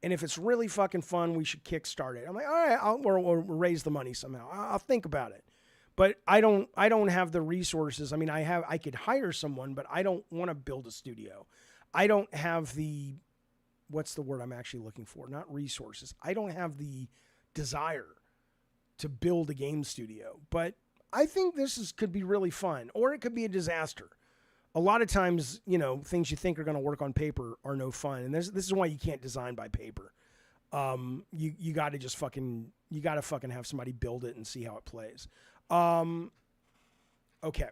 and if it's really fucking fun, we should kickstart it. I'm like, all right, we'll raise the money somehow. I'll think about it. But I don't have the resources. I mean, I could hire someone, but I don't want to build a studio. I don't have the, what's the word I'm actually looking for? Not resources. I don't have the desire to build a game studio. But I think could be really fun, or it could be a disaster. A lot of times, you know, things you think are going to work on paper are no fun. And this is why you can't design by paper. You got to just fucking have somebody build it and see how it plays. Okay.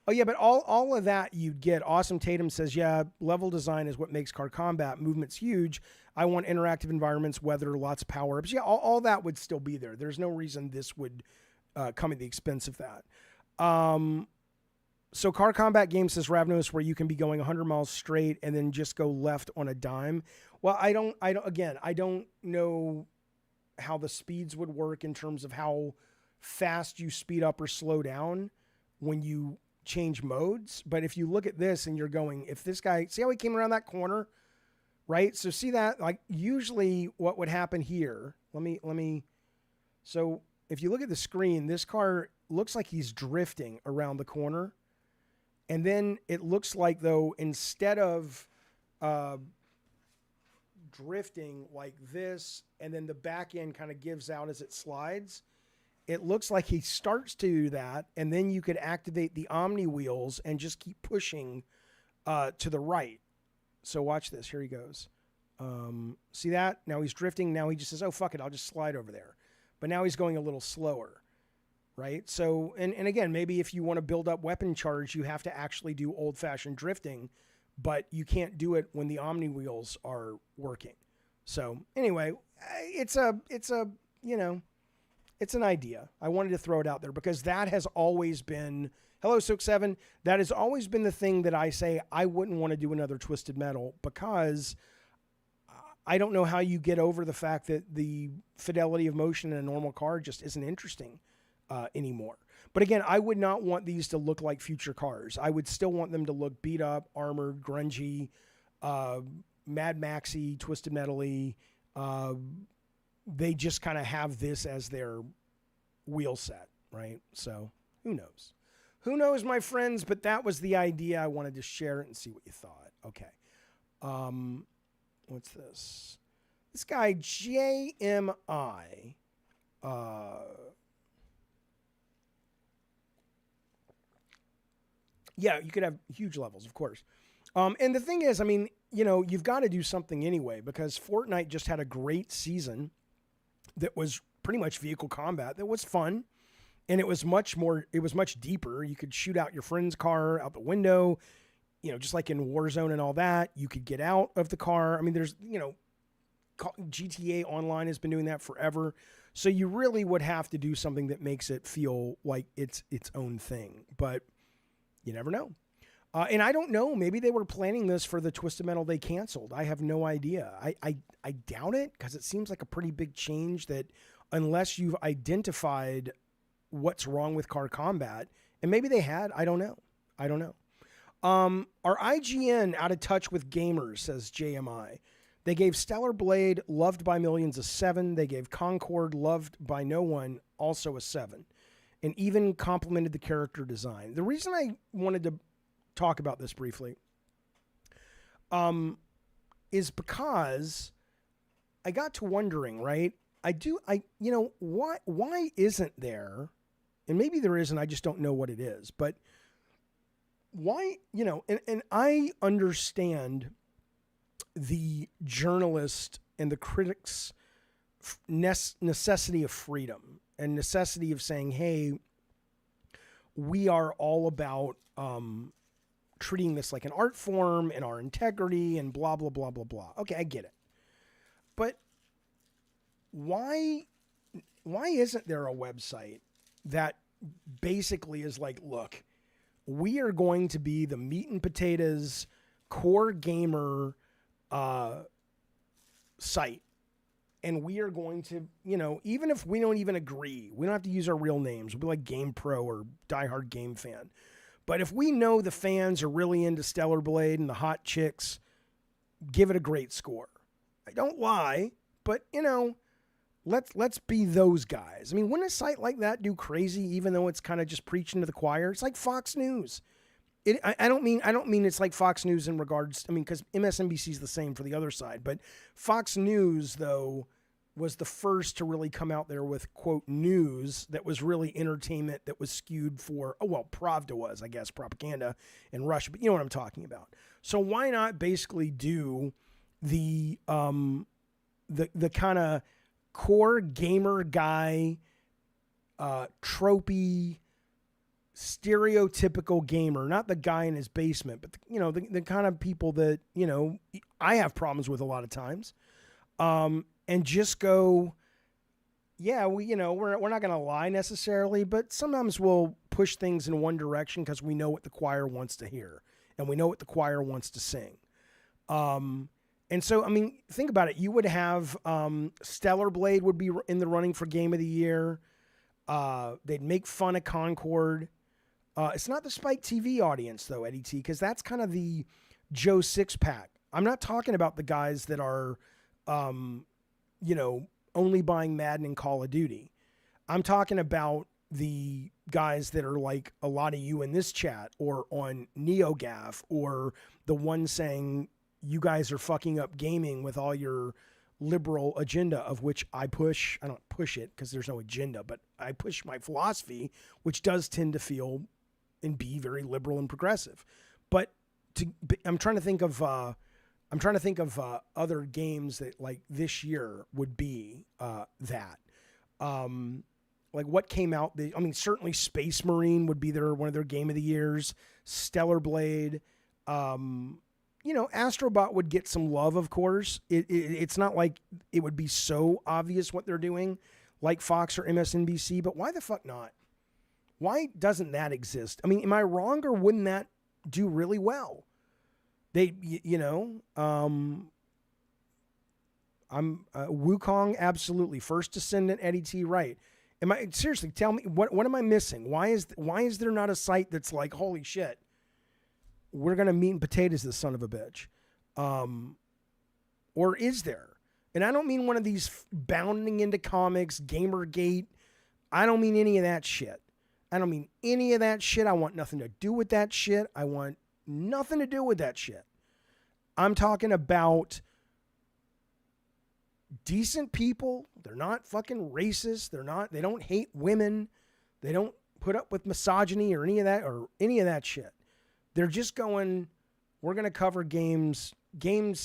Oh yeah, but all of that you'd get. Awesome Tatum says, yeah, level design is what makes car combat. Movement's huge. I want interactive environments, weather, lots of power-ups. Yeah, all that would still be there. There's no reason this would come at the expense of that. So Car Combat Game says Ravnos where you can be going 100 miles straight and then just go left on a dime. Well, I don't know how the speeds would work in terms of how fast you speed up or slow down when you change modes. But if you look at this and you're going, if this guy, see how he came around that corner, right? So see that, like usually what would happen here, so if you look at the screen, this car looks like he's drifting around the corner. And then it looks like, though, instead of drifting like this, and then the back end kind of gives out as it slides, it looks like he starts to do that, and then you could activate the Omni wheels and just keep pushing to the right. So watch this. Here he goes. See that? Now he's drifting. Now he just says, oh, fuck it. I'll just slide over there. But now he's going a little slower. Right? So, and again, maybe if you want to build up weapon charge, you have to actually do old-fashioned drifting, but you can't do it when the Omni wheels are working. So anyway, it's an idea. I wanted to throw it out there because that has always been, hello, Soak7, that has always been the thing that I say I wouldn't want to do another Twisted Metal because I don't know how you get over the fact that the fidelity of motion in a normal car just isn't interesting anymore. But again, I would not want these to look like future cars. I would still want them to look beat up, armored, grungy, Mad Maxy, Twisted Metal-y. They just kind of have this as their wheel set, right? So who knows? Who knows, my friends? But that was the idea. I wanted to share it and see what you thought. Okay. What's this? This guy, JMI. Yeah, you could have huge levels, of course. And the thing is, I mean, you know, you've got to do something anyway because Fortnite just had a great season that was pretty much vehicle combat that was fun. And it was much deeper. You could shoot out your friend's car out the window, you know, just like in Warzone and all that. You could get out of the car. I mean, there's, you know, GTA Online has been doing that forever. So you really would have to do something that makes it feel like it's its own thing. But you never know. And I don't know. Maybe they were planning this for the Twisted Metal they canceled. I have no idea. I doubt it because it seems like a pretty big change that unless you've identified what's wrong with car combat, and maybe they had, I don't know. Are IGN out of touch with gamers, says JMI. They gave Stellar Blade, loved by millions, a 7. They gave Concord, loved by no one, also a 7. And even complimented the character design. The reason I wanted to talk about this briefly is because I got to wondering, right? Why isn't there, and maybe there isn't, I just don't know what it is, but why, and I understand the journalist and the critics' necessity of freedom and necessity of saying, hey, we are all about treating this like an art form and our integrity and blah, blah, blah, blah, blah. Okay, I get it. But why isn't there a website that basically is like, look, we are going to be the meat and potatoes core gamer site. And we are going to, even if we don't even agree, we don't have to use our real names. We'll be like Game Pro or Diehard Game Fan. But if we know the fans are really into Stellar Blade and the hot chicks, give it a great score. I don't lie, but, let's be those guys. I mean, wouldn't a site like that do crazy, even though it's kind of just preaching to the choir? It's like Fox News. I don't mean it's like Fox News in regards, because MSNBC is the same for the other side, but Fox News, though, was the first to really come out there with, quote, news that was really entertainment that was skewed for, Pravda was, I guess, propaganda in Russia, but you know what I'm talking about. So why not basically do the kind of core gamer guy, tropey, stereotypical gamer, not the guy in his basement, but the kind of people that, I have problems with a lot of times. And just go, yeah, we're not going to lie necessarily, but sometimes we'll push things in one direction because we know what the choir wants to hear and we know what the choir wants to sing. And so, I mean, think about it. You would have Stellar Blade would be in the running for Game of the Year. They'd make fun of Concord. It's not the Spike TV audience, though, Eddie T, because that's kind of the Joe Six-Pack. I'm not talking about the guys that are, only buying Madden and Call of Duty. I'm talking about the guys that are like a lot of you in this chat or on NeoGAF or the one saying you guys are fucking up gaming with all your liberal agenda, of which I push. I don't push it because there's no agenda, but I push my philosophy, which does tend to feel and be very liberal and progressive. But I'm trying to think of other games that like this year would be that. Like what came out? Certainly Space Marine would be one of their Game of the Years. Stellar Blade. Astro Bot would get some love, of course. It's not like it would be so obvious what they're doing, like Fox or MSNBC. But why the fuck not? Why doesn't that exist? I mean, am I wrong, or wouldn't that do really well? I'm Wukong, absolutely. First Descendant, Eddie T, right. Seriously, tell me, what am I missing? Why is there not a site that's like, holy shit, we're going to meat and potatoes this son of a bitch? Or is there? And I don't mean one of these bounding into comics, Gamergate. I don't mean any of that shit. I don't mean any of that shit. I want nothing to do with that shit. I want nothing to do with that shit. I'm talking about decent people. They're not fucking racist. They don't hate women. They don't put up with misogyny or any of that shit. They're just going, we're going to cover games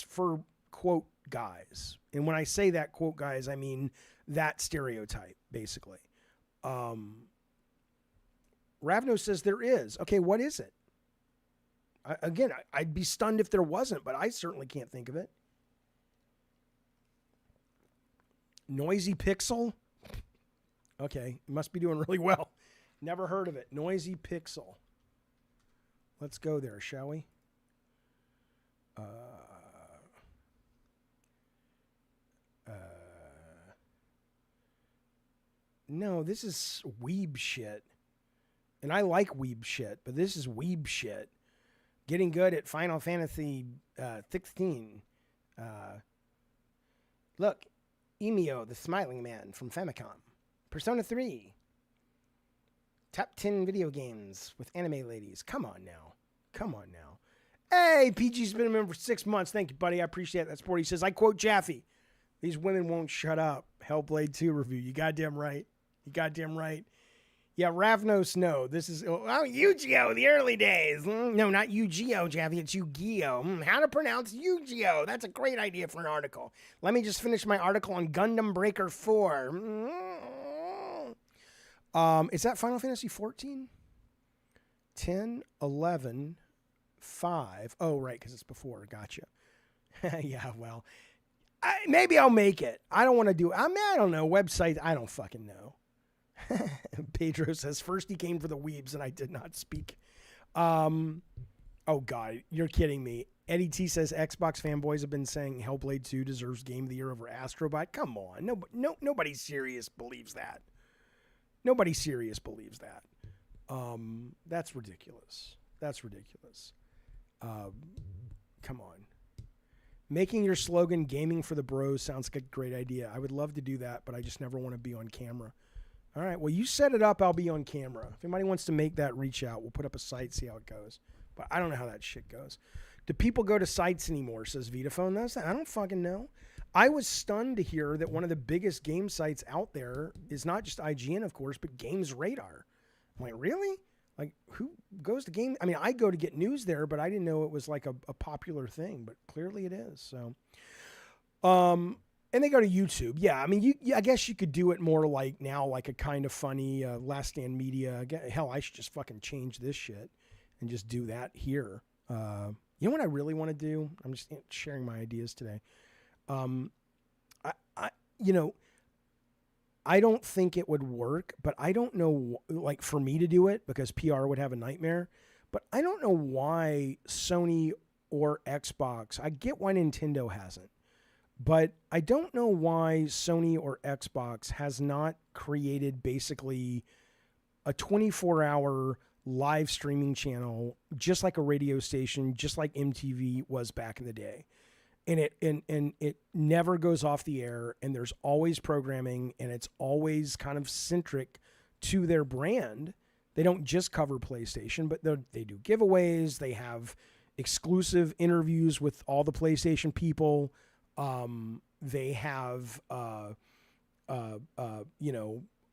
for quote guys. And when I say that quote guys, I mean that stereotype basically. Ravno says there is. Okay, what is it? I'd be stunned if there wasn't, but I certainly can't think of it. Noisy Pixel? Okay, it must be doing really well. Never heard of it. Noisy Pixel. Let's go there, shall we? No, this is weeb shit. And I like weeb shit, but this is weeb shit. Getting good at Final Fantasy 16. Look, Emio, the smiling man from Famicom. Persona 3. Top 10 video games with anime ladies. Come on now. Hey, PG's been a member for 6 months. Thank you, buddy. I appreciate that support. He says, I quote Jaffe. These women won't shut up. Hellblade 2 review. You goddamn right. Yeah, Ravnos, no. This is, Yu-Gi-Oh! The early days. No, not Yu-Gi-Oh, Jaffe. It's Yu-Gi-Oh! How to pronounce Yu-Gi-Oh! That's a great idea for an article. Let me just finish my article on Gundam Breaker 4. Is that Final Fantasy 14? 10, 11, 5. Oh, right, because it's before. Gotcha. Yeah, well, maybe I'll make it. I don't want to do it. I don't know. Website, I don't fucking know. Pedro says, first he came for the weebs and I did not speak. Oh, God, you're kidding me. Eddie T says, Xbox fanboys have been saying Hellblade 2 deserves Game of the Year over Astro Bot. Come on. Nobody serious believes that. That's ridiculous. Come on. Making your slogan gaming for the bros sounds like a great idea. I would love to do that, but I just never want to be on camera. All right, well, you set it up, I'll be on camera. If anybody wants to make that, reach out. We'll put up a site, see how it goes. But I don't know how that shit goes. Do people go to sites anymore, says Vitaphone? I don't fucking know. I was stunned to hear that one of the biggest game sites out there is not just IGN, of course, but Games Radar. I'm like, really? Like, who goes to game? I mean, I go to get news there, but I didn't know it was like a popular thing, but clearly it is. So, and they go to YouTube. Yeah, I mean, I guess you could do it more like now, like a kind of funny Last Stand Media. Hell, I should just fucking change this shit and just do that here. You know what I really want to do? I'm just sharing my ideas today. I don't think it would work, but I don't know, like for me to do it, because PR would have a nightmare, but I don't know why Sony or Xbox, I get why Nintendo hasn't, but I don't know why Sony or Xbox has not created basically a 24-hour live streaming channel, just like a radio station, just like MTV was back in the day. And it never goes off the air, and there's always programming, and it's always kind of centric to their brand. They don't just cover PlayStation, but they do giveaways. They have exclusive interviews with all the PlayStation people. They have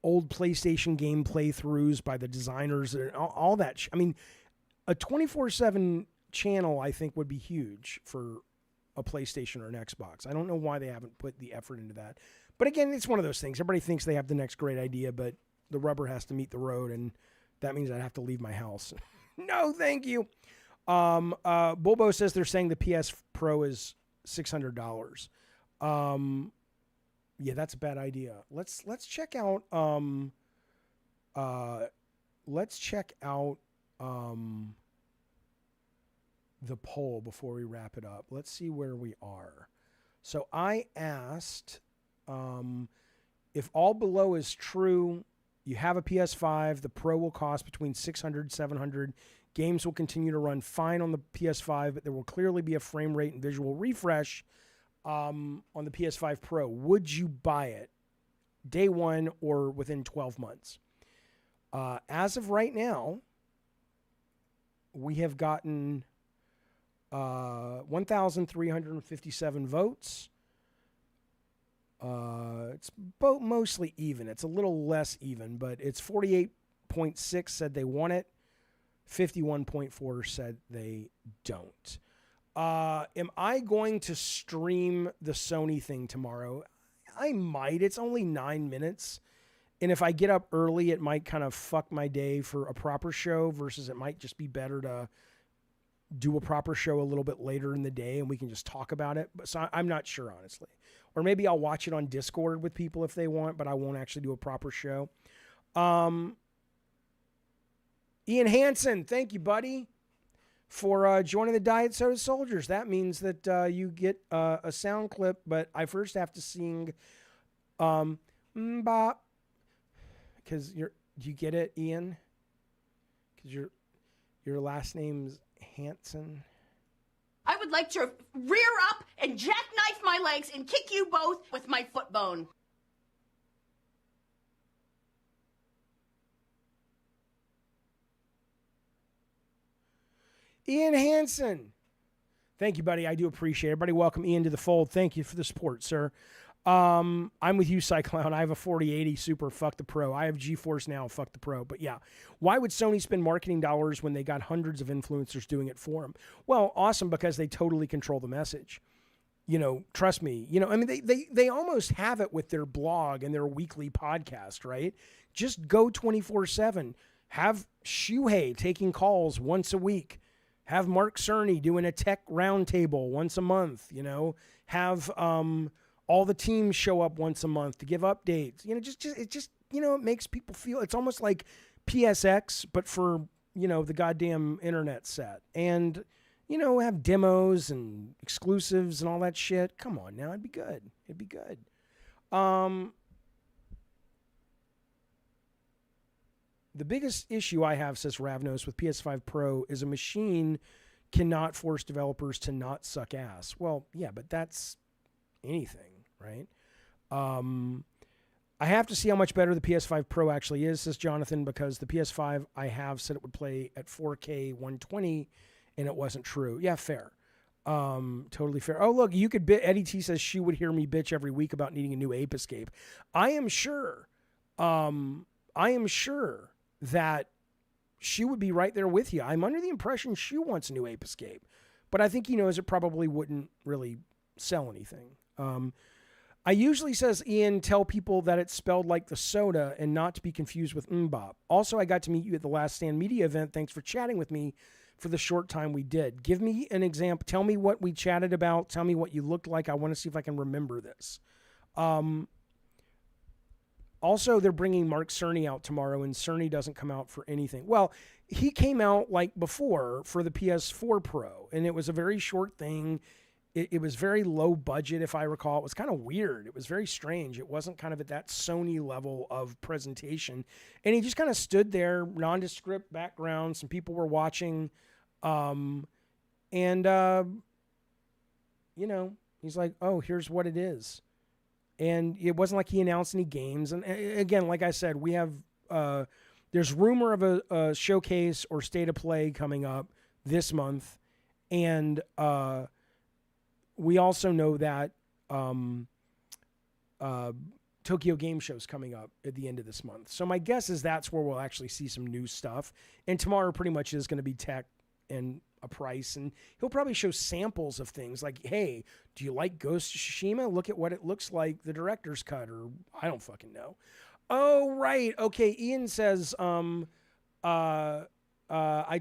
old PlayStation game playthroughs by the designers and all that. I mean, a 24/7 channel I think would be huge for a PlayStation or an Xbox. I don't know why they haven't put the effort into that. But again, it's one of those things. Everybody thinks they have the next great idea, but the rubber has to meet the road, and that means I'd have to leave my house. No, thank you. Bulbo says they're saying the PS Pro is $600. Yeah, that's a bad idea. Let's check out the poll before we wrap it up. Let's see where we are. So I asked if all below is true, you have a PS5, the Pro will cost between $600, $700. Games will continue to run fine on the PS5, but there will clearly be a frame rate and visual refresh on the PS5 Pro. Would you buy it day one or within 12 months? As of right now, we have gotten 1,357 votes. It's mostly even. It's a little less even, but it's 48.6 said they want it. 51.4 said they don't. Am I going to stream the Sony thing tomorrow? I might. It's only 9 minutes. And if I get up early, it might kind of fuck my day for a proper show versus it might just be better to do a proper show a little bit later in the day and we can just talk about it. But so I'm not sure, honestly. Or maybe I'll watch it on Discord with people if they want, but I won't actually do a proper show. Ian Hansen, thank you, buddy, for joining the Diet Soda Soldiers. That means that you get a sound clip, but I first have to sing Mbop. Because do you get it, Ian? Because your last name's Hansen. I would like to rear up and jackknife my legs and kick you both with my foot bone. Ian Hansen. Thank you, buddy. I do appreciate it. Everybody welcome Ian to the fold. Thank you for the support, sir. I'm with you, Cyclone. I have a 4080 Super. Fuck the Pro. I have GeForce Now. Fuck the Pro. But yeah, why would Sony spend marketing dollars when they got hundreds of influencers doing it for them? Well, awesome, because they totally control the message. You know, trust me. You know, I mean, they almost have it with their blog and their weekly podcast, right? Just go 24/7. Have Shuhei taking calls once a week. Have Mark Cerny doing a tech roundtable once a month. You know, have all the teams show up once a month to give updates. You know, it makes people feel it's almost like PSX, but for, the goddamn internet set. And, have demos and exclusives and all that shit. Come on now, it'd be good. It'd be good. The biggest issue I have, says Ravnos, with PS5 Pro is a machine cannot force developers to not suck ass. Well, yeah, but that's anything. Right. I have to see how much better the PS5 Pro actually is, says Jonathan, because the PS5 I have said it would play at 4K 120 and it wasn't true. Yeah, fair. Totally fair. Oh, look, you could Eddie T says she would hear me bitch every week about needing a new Ape Escape. I am sure that she would be right there with you. I'm under the impression she wants a new Ape Escape, but I think he knows it probably wouldn't really sell anything. I usually, says Ian, tell people that it's spelled like the soda and not to be confused with Mbop. Also, I got to meet you at the Last Stand Media event. Thanks for chatting with me for the short time we did. Give me an example. Tell me what we chatted about. Tell me what you looked like. I want to see if I can remember this. Also, they're bringing Mark Cerny out tomorrow, and Cerny doesn't come out for anything. Well, he came out like before for the PS4 Pro, and it was a very short thing. It was very low budget, if I recall. It was kind of weird. It was very strange. It wasn't kind of at that Sony level of presentation. And he just kind of stood there, nondescript background. Some people were watching. He's like, oh, here's what it is. And it wasn't like he announced any games. And again, like I said, we have there's rumor of a showcase or state of play coming up this month, and we also know that Tokyo Game Show's coming up at the end of this month. So my guess is that's where we'll actually see some new stuff. And tomorrow pretty much is going to be tech and a price, and he'll probably show samples of things like, hey, do you like Ghost of Tsushima? Look at what it looks like, the director's cut, or I don't fucking know. Oh, right. Okay, Ian says, I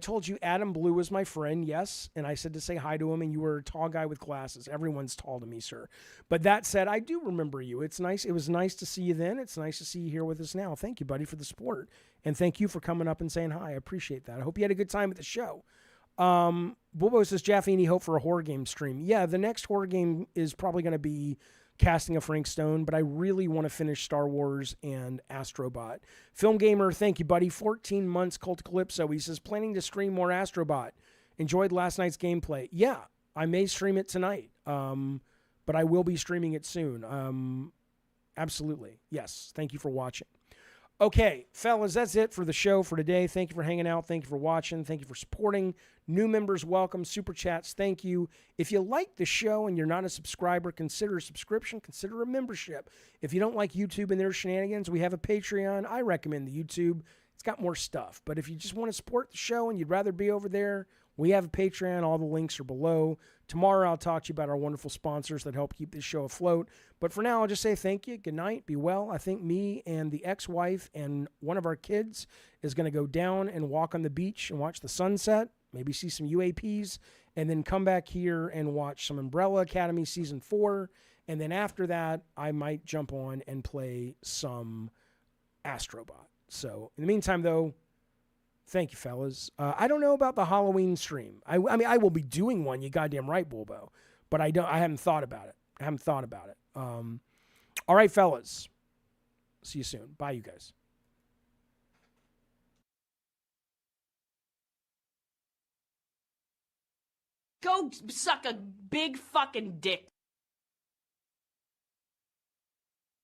told you Adam Blue was my friend, yes, and I said to say hi to him, and you were a tall guy with glasses. Everyone's tall to me, sir. But that said, I do remember you. It's nice. It was nice to see you then. It's nice to see you here with us now. Thank you, buddy, for the support, and thank you for coming up and saying hi. I appreciate that. I hope you had a good time at the show. Bobo says, Jaffe, any hope for a horror game stream? Yeah, the next horror game is probably going to be Casting of Frank Stone, but I really want to finish Star Wars and Astro Bot. Film Gamer, thank you, buddy. 14 months, Cult Calypso. He says, planning to stream more Astro Bot. Enjoyed last night's gameplay. Yeah, I may stream it tonight, but I will be streaming it soon. Absolutely. Yes, thank you for watching. Okay, fellas, that's it for the show for today. Thank you for hanging out. Thank you for watching. Thank you for supporting. New members, welcome. Super chats, thank you. If you like the show and you're not a subscriber, consider a subscription. Consider a membership. If you don't like YouTube and their shenanigans, we have a Patreon. I recommend the YouTube. It's got more stuff. But if you just want to support the show and you'd rather be over there, we have a Patreon. All the links are below. Tomorrow, I'll talk to you about our wonderful sponsors that help keep this show afloat. But for now, I'll just say thank you. Good night. Be well. I think me and the ex-wife and one of our kids is going to go down and walk on the beach and watch the sunset, maybe see some UAPs, and then come back here and watch some Umbrella Academy Season 4. And then after that, I might jump on and play some Astro Bot. So in the meantime, though, thank you, fellas. I don't know about the Halloween stream. I mean, I will be doing one. You goddamn right, Bulbo. But I haven't thought about it. All right, fellas. See you soon. Bye, you guys. Go suck a big fucking dick.